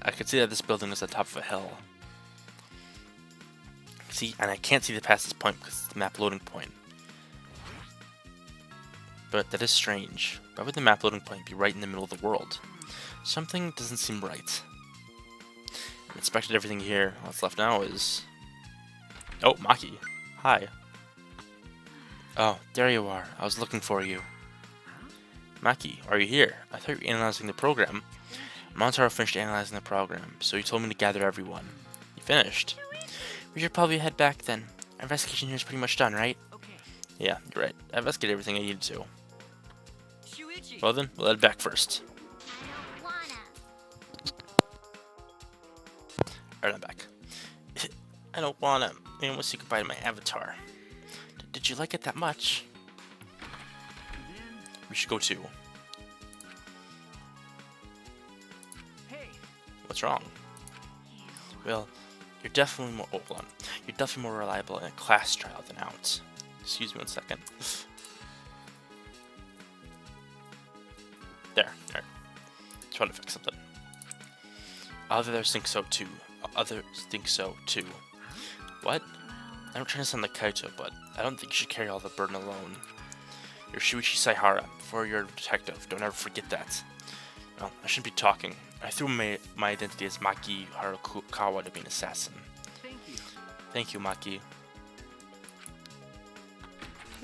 I could see that this building is at the top of a hill. See, and I can't see the past this point because it's the map loading point. But that is strange. Why would the map loading point be right in the middle of the world? Something doesn't seem right. I inspected everything here. All that's left now is... Oh, Maki. Hi. Oh, there you are. I was looking for you. Maki, are you here? I thought you were analyzing the program. Montaro finished analyzing the program, so he told me to gather everyone. You finished? We should probably head back then. Our investigation here is pretty much done, right? Yeah, you're right. I investigated everything I needed to. Well then, we'll head back first. I don't wanna. Alright, I'm back. I don't wanna. I almost say goodbye to my avatar. Did you like it that much? We should go too. What's wrong? Well, you're definitely more. Oh, hold on. You're definitely more reliable in a class trial than out. Excuse me 1 second. There. Alright. trying to fix something. Others think so too. Others think so too. What? I'm trying to sound like Kaito, but I don't think you should carry all the burden alone. You're Shuichi Saihara. Before you're a detective, don't ever forget that. Well, I shouldn't be talking. I threw my identity as Maki Harukawa to be an assassin. Thank you. Thank you, Maki.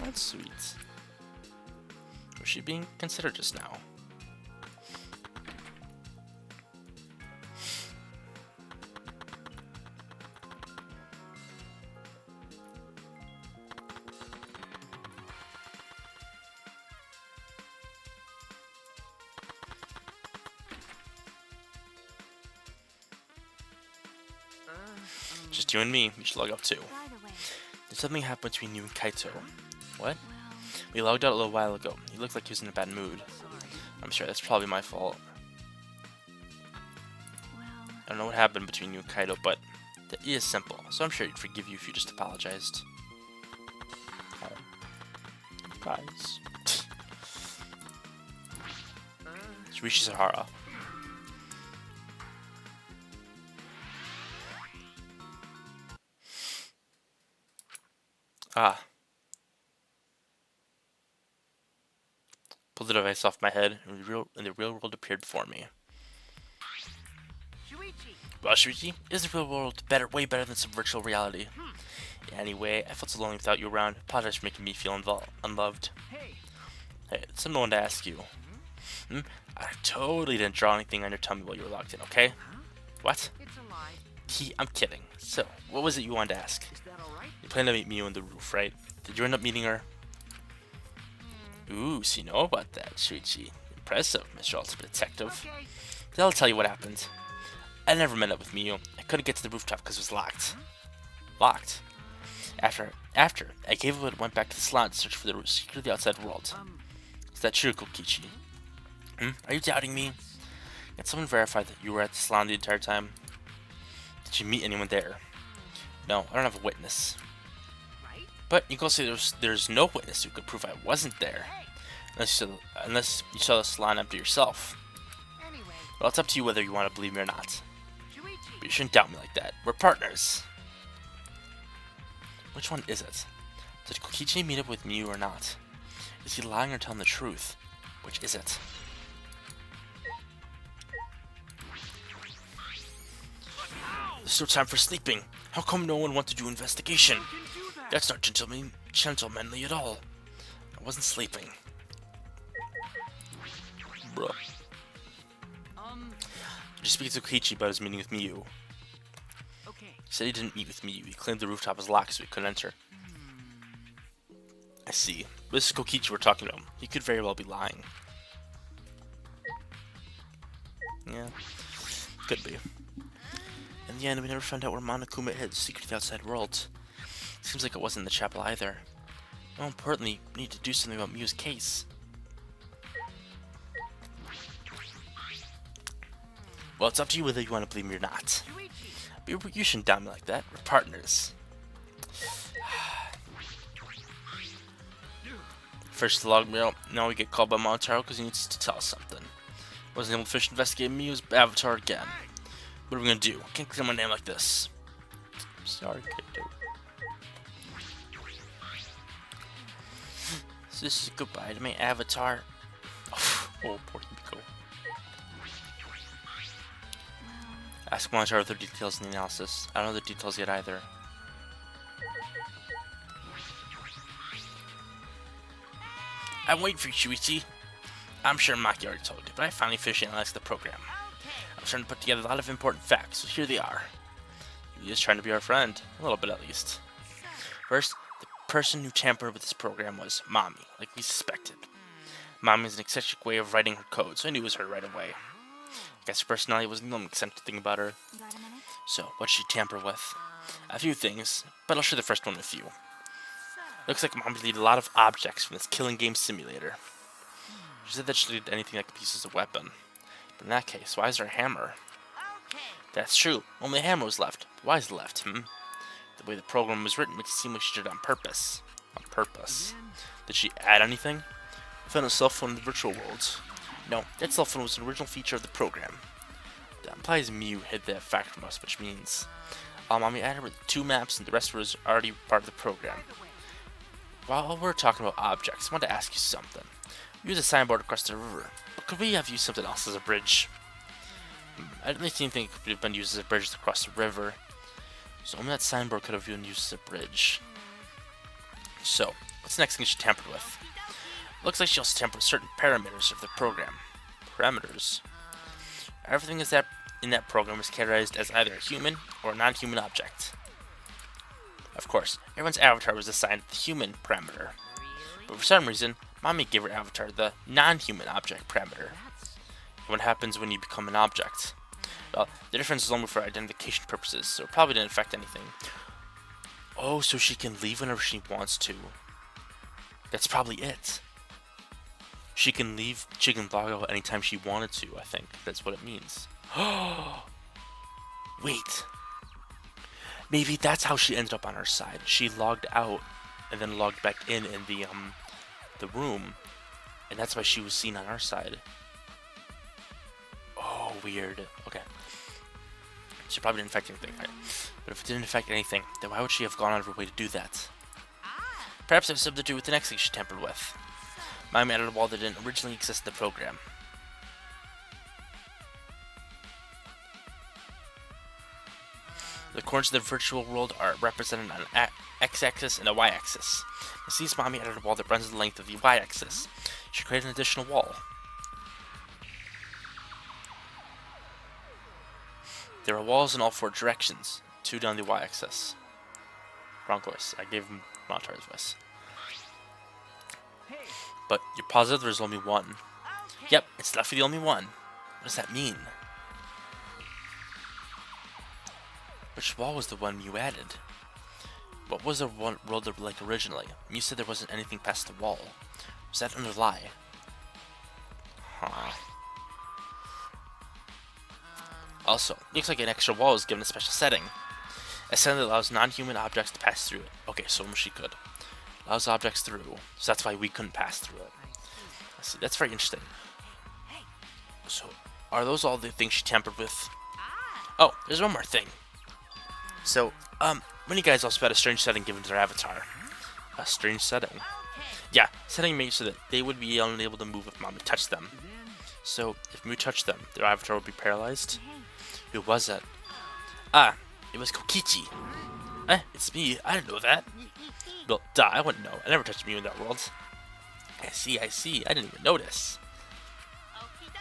That's sweet. Was she being considered just now? Just you and me. You should log up too. By the way, Did something happen between you and Kaito? What? well, We logged out a little while ago. He looked like he was in a bad mood. I'm sure that's probably my fault. well, I don't know what happened between you and Kaito, but it is simple. So I'm sure he'd forgive you if you just apologized. Oh. Guys. Shuichi Sahara. Ah. Pulled the device off my head, and the real world appeared before me. Shuichi. Well, Shuichi, is the real world way better than some virtual reality? Yeah, anyway, I felt so lonely without you around. Apologize for making me feel unloved. Hey. Hey, something I wanted to ask you. I totally didn't draw anything on your tummy while you were locked in, okay? What? It's a lie. I'm kidding. So, what was it you wanted to ask? Is that alright? You planned to meet me on the roof, right? Did you end up meeting her? Ooh, so you know about that, Shuichi. Impressive, Mr. Ultimate Detective. Okay. Then I'll tell you what happened. I never met up with Miyu. I couldn't get to the rooftop because it was locked. Locked. After, I gave up and went back to the salon to search for the secret of the outside world. Is that true, Kokichi? Are you doubting me? Can someone verify that you were at the salon the entire time? Did you meet anyone there? No, I don't have a witness. Right? But you can also say there's no witness who could prove I wasn't there. Unless you saw the salon empty yourself. Anyway, Well, it's up to you whether you want to believe me or not. Shuichi. But you shouldn't doubt me like that. We're partners. Which one is it? Did Kokichi meet up with Miyu or not? Is he lying or telling the truth? Which is it? There's no time for sleeping. How come no one wanted to do investigation? You can do that. That's not gentlemanly at all. I wasn't sleeping. Bruh. Just speak to Kokichi about his meeting with Miyu. Okay. He said he didn't meet with Miyu. He claimed the rooftop was locked so he couldn't enter. I see. This is Kokichi we're talking about. He could very well be lying. Yeah. Could be. In the end, we never found out where Monokuma hid the secret of the outside world. Seems like it wasn't in the chapel either. More importantly, we need to do something about Miyu's case. Well, it's up to you whether you want to believe me or not. Shuichi. But you shouldn't doubt me like that. We're partners. First the log mail, now we get called by Montaro because he needs to tell us something. Wasn't able to finish investigating Miyu's avatar again. What are we gonna do? Can't clear my name like this. I'm sorry, kiddo. So this is goodbye to my avatar. Oh, poor Himiko. Ask Montaro for details in the analysis. I don't know the details yet either. I'm waiting for you, Shuichi. I'm sure Maki already told you, but I finally finished analyzing the program. I was trying to put together a lot of important facts, so here they are. He is trying to be our friend, a little bit at least. First, the person who tampered with this program was Mommy, like we suspected. Mommy has an eccentric way of writing her code, so I knew it was her right away. I guess her personality wasn't the only eccentric thing about her. got a minute? So, what did she tamper with? A few things, but I'll share the first one with you. Looks like Mom deleted a lot of objects from this killing game simulator. She said that she deleted anything that could be used as a weapon. But in that case, why is there a hammer? Okay. That's true. Only a hammer was left. But why is it left, The way the program was written makes it seem like she did it on purpose. On purpose. Did she add anything? I found a cell phone in the virtual world. No, that cell phone was an original feature of the program. That implies Mew hid that fact from us, which means Mommy added her with 2 maps and the rest was already part of the program. While we're talking about objects, I want to ask you something. We used a signboard across the river, but could we have used something else as a bridge? I didn't really think it could have been used as a bridge across the river, so only that signboard could have been used as a bridge. So, what's the next thing she tampered with? Looks like she also tampered with certain parameters of the program. Parameters? Everything is that in that program is categorized as either a human or a non-human object. Of course, everyone's avatar was assigned the human parameter, but for some reason, Mommy gave her avatar the non-human object parameter. And what happens when you become an object? Well, the difference is only for identification purposes, so it probably didn't affect anything. Oh, so she can leave whenever she wants to. That's probably it. She can leave, she can log out anytime she wanted to, I think. That's what it means. Wait. Maybe that's how she ended up on our side. She logged out and then logged back in the room, and that's why she was seen on our side. Oh, weird. Okay. So it probably didn't affect anything, right? But if it didn't affect anything, then why would she have gone out of her way to do that? Perhaps it has something to do with the next thing she tampered with. Mommy added a wall that didn't originally exist in the program. The corners of the virtual world are represented on an x-axis and a y-axis. Since Mommy added a wall that runs the length of the y-axis, she created an additional wall. There are walls in all 4 directions, 2 down the y-axis. Wrong voice. I gave him Montar's voice. But you're positive there's only one? Yep, it's definitely the only one. What does that mean? Which wall was the one you added? What was the one world like originally? You said there wasn't anything past the wall. Was that another lie? Huh. Also, looks like an extra wall is given a special setting. A setting that allows non-human objects to pass through it. Okay, so she could. Allows objects through, so that's why we couldn't pass through it. I see, that's very interesting. So, are those all the things she tampered with? Oh, there's one more thing. So, when you guys also had a strange setting given to their avatar. A strange setting. Yeah, setting made so that they would be unable to move if Mommy touched them. So, if Mu touched them, their avatar would be paralyzed. Who was it? Ah, it was Kokichi. It's me. I didn't know that. Well, duh, I wouldn't know. I never touched Mew in that world. I see. I didn't even notice.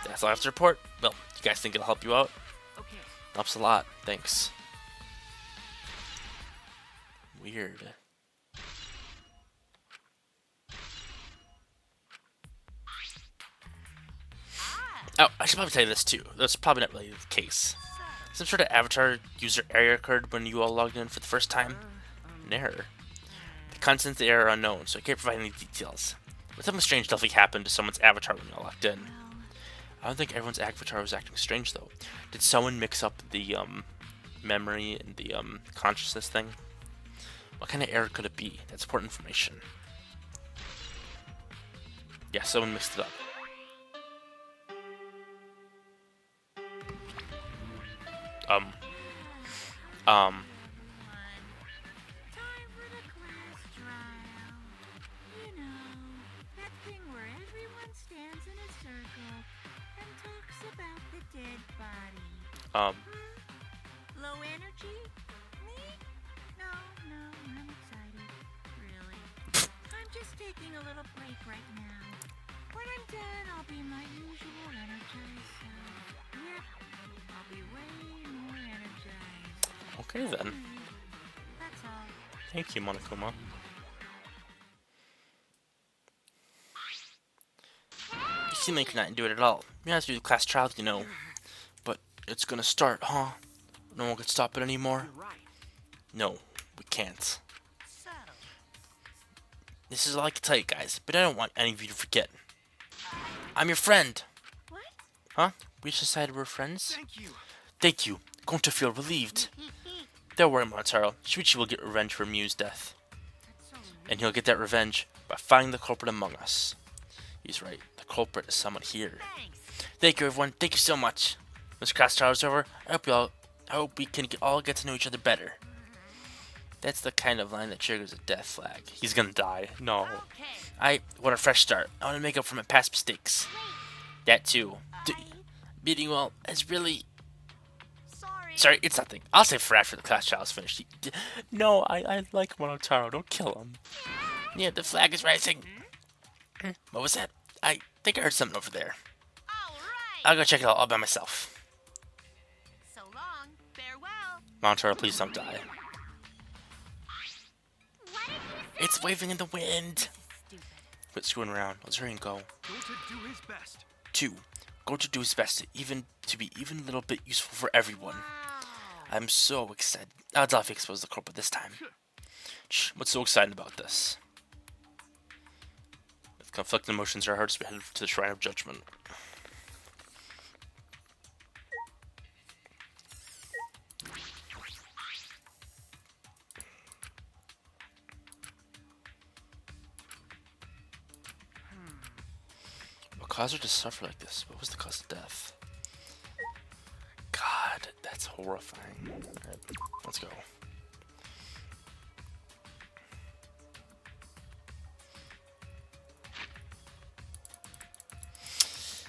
That's all I have to report. Well, you guys think it'll help you out? Helps a lot. Thanks. Weird. Oh, I should probably tell you this too. That's probably not really the case. Some sort of avatar user error occurred when you all logged in for the first time. An error. The contents of the error are unknown, so I can't provide any details. But something strange definitely happened to someone's avatar when you all logged in. I don't think everyone's avatar was acting strange though. Did someone mix up the memory and the consciousness thing? What kind of error could it be? That's important information. Yeah, someone mixed it up. Time for the class trial. You know, that thing where everyone stands in a circle and talks about the dead body. Low energy? Me? No, I'm excited. Really. I'm just taking a little break right now. When I'm done, I'll be my usual energized self. Yep, I'll be way more energized. Okay then. That's all. Thank you, Monokuma. You seem like you're not into it at all. You have to do the class trial, you know. But it's gonna start, huh? No one can stop it anymore? No, we can't. This is all I can tell you guys, but I don't want any of you to forget. I'm your friend. What? Huh? We just decided we're friends? Thank you. Thank you. Going to feel relieved. Don't worry, Monotaro. Shuichi will get revenge for Mew's death. And he'll get that revenge by finding the culprit among us. He's right. The culprit is someone here. Thanks. Thank you, everyone. Thank you so much. This class trial is over. I hope we can all get to know each other better. That's the kind of line that triggers a death flag. He's gonna die. No. Okay. I want a fresh start. I want to make up for my past mistakes. That too. Meeting well is really... Sorry, it's nothing. I'll say for after the class trial is finished. No, I like Monotaro. Don't kill him. Yeah, the flag is rising. What was that? I think I heard something over there. All right. I'll go check it out all by myself. So long. Farewell. Monotaro, please don't die. What did you say? It's waving in the wind. Stupid. Quit screwing around. Let's hurry and go. Go to do his best. 2. Go to do his best to be even a little bit useful for everyone. I'm so excited. I'll definitely expose the culprit this time. Shh, what's so exciting about this? With conflicting emotions, our hearts headed to the Shrine of Judgment. What caused her to suffer like this? What was the cause of death? God, that's horrifying. Alright, let's go.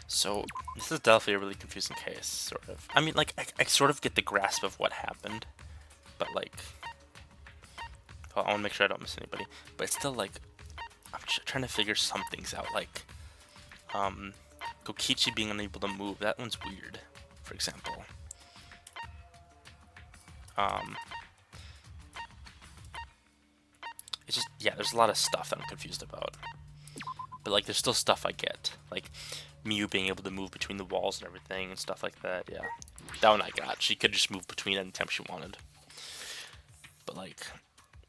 So, this is definitely a really confusing case, sort of. I mean, like, I sort of get the grasp of what happened, but, like... Well, I want to make sure I don't miss anybody. But it's still, like, I'm trying to figure some things out, like... Kokichi being unable to move, that one's weird, for example. It's just, yeah, there's a lot of stuff that I'm confused about. But, like, there's still stuff I get. Like, Miyu being able to move between the walls and everything and stuff like that, yeah. That one I got. She could just move between anytime she wanted. But, like,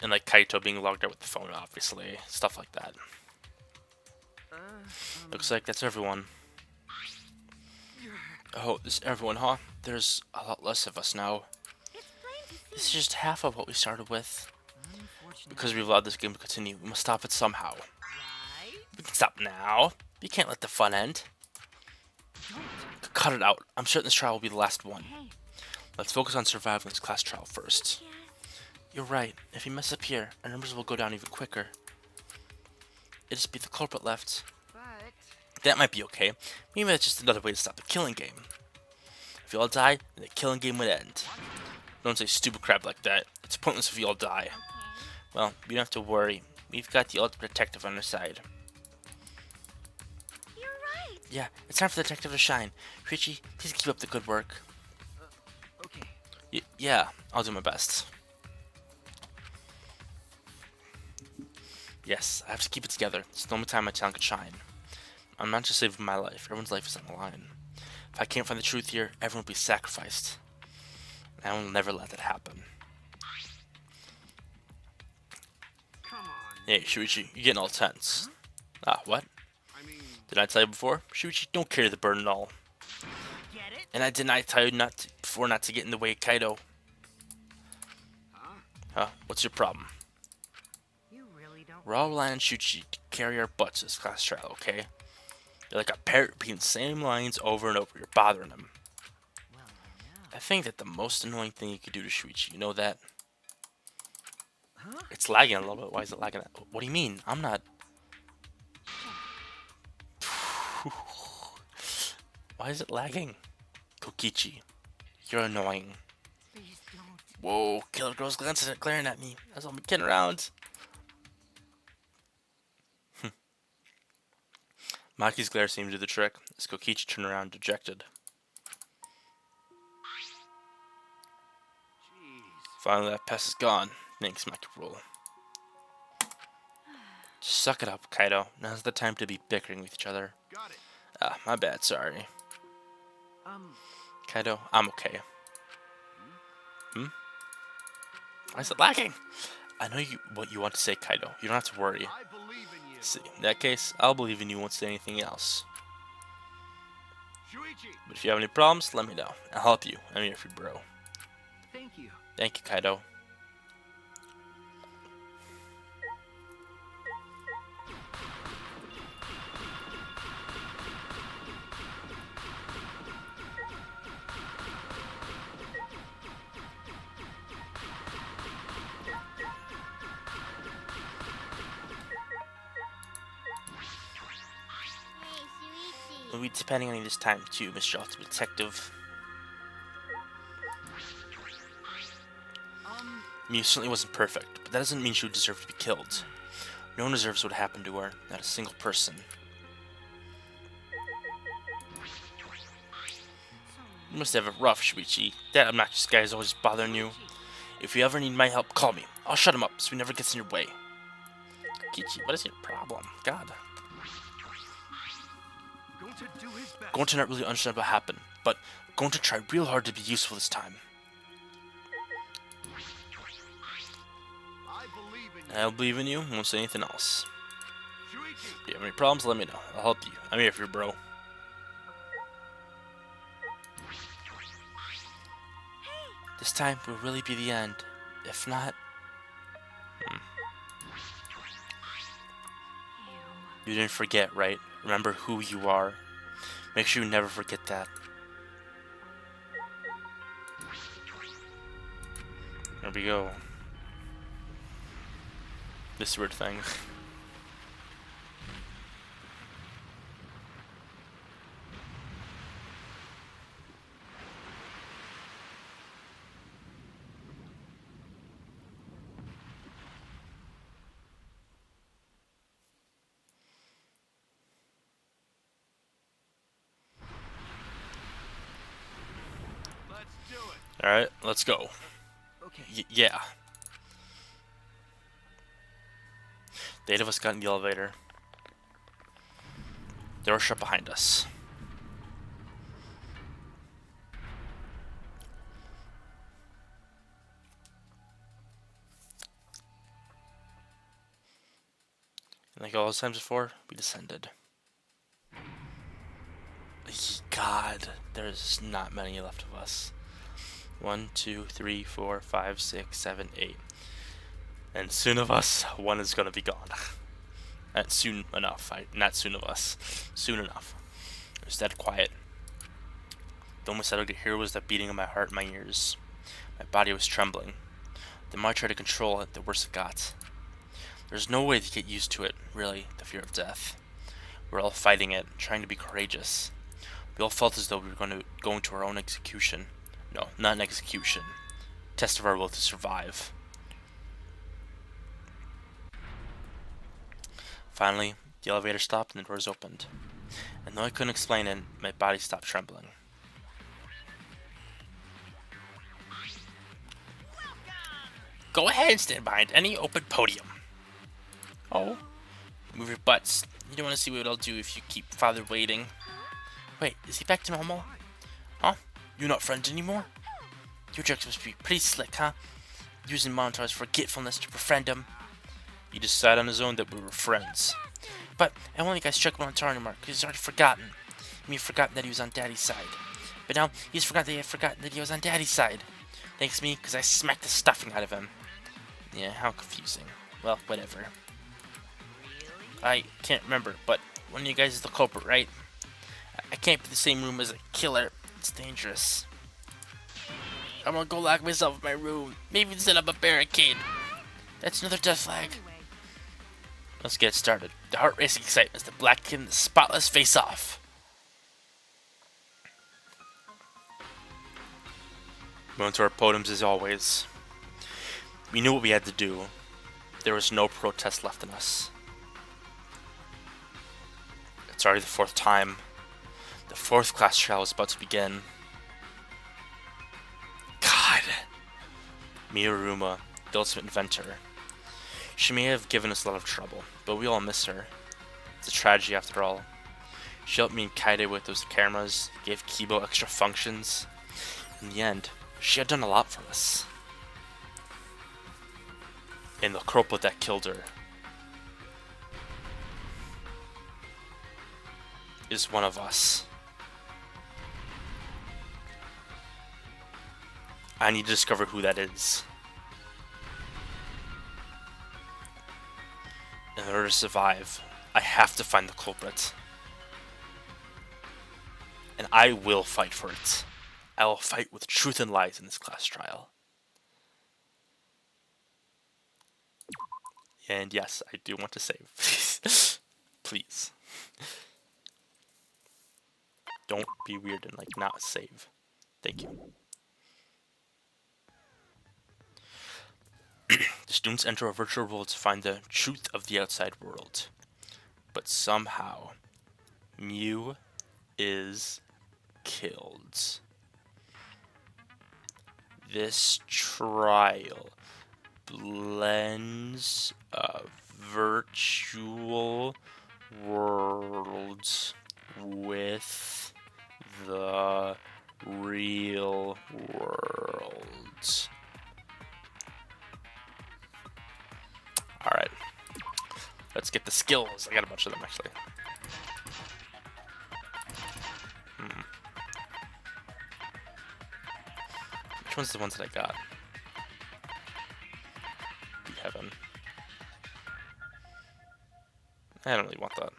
and, like, Kaito being logged out with the phone, obviously. Stuff like that. Looks like that's everyone. Oh, this is everyone, huh? There's a lot less of us now. This is just half of what we started with. Because we've allowed this game to continue, we must stop it somehow. We can stop now. You can't let the fun end. Cut it out. I'm certain this trial will be the last one. Let's focus on surviving this class trial first. You're right. If you mess up here, our numbers will go down even quicker. It'll just be the culprit left. That might be okay. Maybe that's just another way to stop the killing game. If you all die, then the killing game would end. Don't say stupid crap like that. It's pointless if you all die. Well, you don't have to worry. We've got the ultimate detective on our side. You're right. Yeah, it's time for the detective to shine. Richie, please keep up the good work. Okay. Yeah, I'll do my best. Yes, I have to keep it together. It's the only time my talent can shine. I'm not just saving my life. Everyone's life is on the line. If I can't find the truth here, everyone will be sacrificed. And I will never let that happen. Come on. Hey, Shuichi, you're getting all tense. Ah, what? I mean, Did I tell you before? Shuichi, don't carry the burden at all. Get it? And I didn't I tell you not to get in the way of Kaido? Huh? What's your problem? You really don't. We're all relying on Shuichi to carry our butts this class trial, okay? You're like a parrot repeating the same lines over and over. You're bothering him. Well, I think that the most annoying thing you could do to Shuichi, you know that? Huh? It's lagging a little bit. Why is it lagging? What do you mean? I'm not... Why is it lagging? Kokichi, you're annoying. Please don't. Whoa, killer girl's glaring at me. That's all I'm kidding around. Maki's glare seemed to do the trick, as Kokichi turned around dejected. jeez. Finally, that pest is gone. Thanks, Maki rule. Just suck it up, Kaido. Now's the time to be bickering with each other. Got it. Ah, my bad, sorry. Um, Kaido, I'm okay. Why is it lagging? I know what you want to say, Kaido. You don't have to worry. I believe in you. See, in that case, I'll believe in you won't say anything else. Shuichi, But if you have any problems, let me know. I'll help you. I'm here for you, bro. thank you. Thank you, Kaido. We'll be depending on you this time too, Mr. Ultimate Detective. You certainly wasn't perfect, but that doesn't mean she would deserve to be killed. No one deserves what happened to her, not a single person. You must have it rough, Shuichi. That obnoxious guy is always bothering you. If you ever need my help, call me. I'll shut him up so he never gets in your way. Kichi, what is your problem? God. Going to not really understand what happened, but going to try real hard to be useful this time. I'll believe in you, won't say anything else. If you have any problems, let me know. I'll help you. I'm here for you, bro. This time will really be the end. If not... You didn't forget, right? Remember who you are. Make sure you never forget that. There we go. This weird thing. Alright, let's go. Okay. Yeah. The 8 of us got in the elevator. They were shut behind us. And like all those times before, we descended. God, there's not many left of us. 1, 2, 3, 4, 5, 6, 7, 8. And soon of us, one is gonna be gone. Not soon enough. Not soon of us. Soon enough. It was dead quiet. The only sound I could hear was the beating of my heart in my ears. My body was trembling. The more I tried to control it, the worse it got. There's no way to get used to it, really, the fear of death. We're all fighting it, trying to be courageous. We all felt as though we were going to our own execution. No, not an execution. Test of our will to survive. Finally, the elevator stopped and the doors opened. And though I couldn't explain it, my body stopped trembling. Go ahead and stand behind any open podium. Oh, move your butts. You don't want to see what I'll do if you keep Father waiting. Wait, is he back to normal? Huh? You're not friends anymore? Your jokes must be pretty slick, huh? Using Montar's forgetfulness to befriend him. He decided on his own that we were friends. But I don't think I struck Montar anymore, because he's already forgotten. I mean, forgotten that he was on Daddy's side. But now, he's forgotten that he was on Daddy's side. Thanks to me, because I smacked the stuffing out of him. Yeah, how confusing. Well, whatever. I can't remember, but one of you guys is the culprit, right? I can't be in the same room as a killer. It's dangerous. I'm gonna go lock myself in my room. Maybe set up a barricade. That's another death flag. Let's get started. The heart racing excitement as the black kid and the spotless face off. We went to our podiums as always. We knew what we had to do. There was no protest left in us. It's already the 4th time. The 4th class trial is about to begin. God. Miyuruma, the ultimate inventor. She may have given us a lot of trouble, but we all miss her. It's a tragedy after all. She helped me and Kaide with those cameras, gave Kibo extra functions. In the end, she had done a lot for us. And the culprit that killed her is one of us. I need to discover who that is. In order to survive, I have to find the culprit. And I will fight for it. I will fight with truth and lies in this class trial. And yes, I do want to save. Please. Don't be weird and like not save. Thank you. The students enter a virtual world to find the truth of the outside world. But somehow, Mew is killed. This trial blends virtual worlds with the real world. Alright. Let's get the skills. I got a bunch of them actually. Which one's the ones that I got? Be heaven. I don't really want that.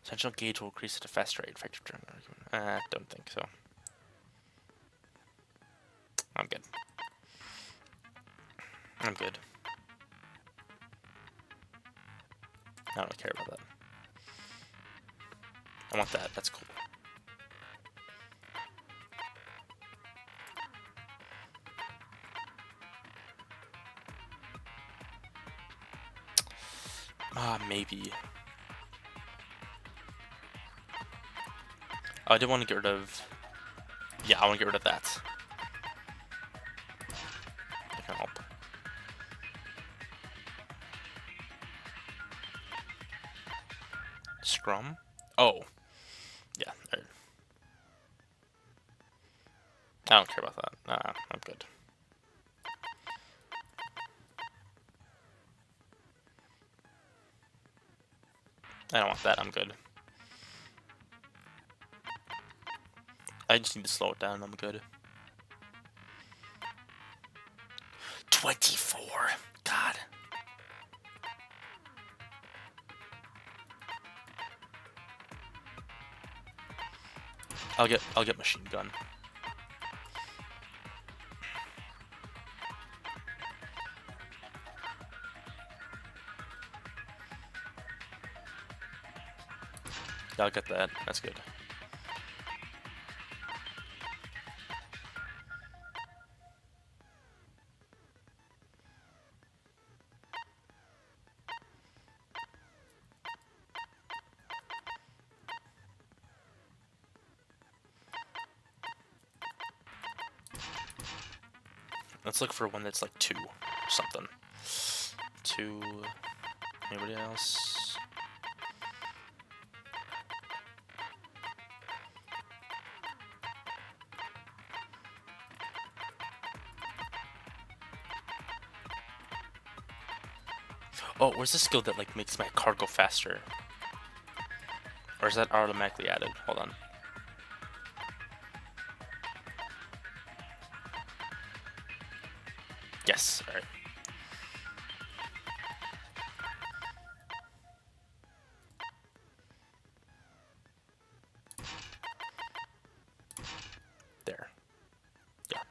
Potential gauge will increase at a faster rate. Effective turn. Don't think so. I'm good. I'm good. I don't care about that. I want that. That's cool. Maybe. Oh, I did want to get rid of... Yeah, I want to get rid of that. That can help. Scrum? Oh. Yeah, right. I don't care about that. Nah, I'm good. I don't want that, I'm good. I just need to slow it down, I'm good. 24! God. I'll get machine gun. Yeah, I'll get that. That's good. Let's look for one that's like 2 or something. 2. Anybody else? Oh, where's the skill that like makes my car go faster? Or is that automatically added? Hold on. Yes, alright. There. Yeah.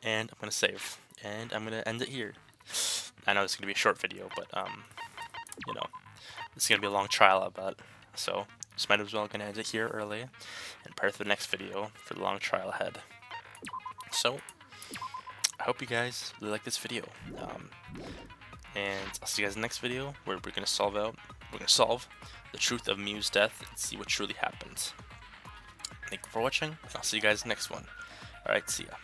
And I'm gonna save. And I'm gonna end it here. I know it's gonna be a short video, but you know, this is gonna be a long trial, I bet. So just might as well gonna end it here early and prepare for the next video for the long trial ahead. So I hope you guys really like this video. And I'll see you guys in the next video where we're gonna solve the truth of Mew's death and see what truly happened. Thank you for watching, and I'll see you guys next one. Alright, see ya.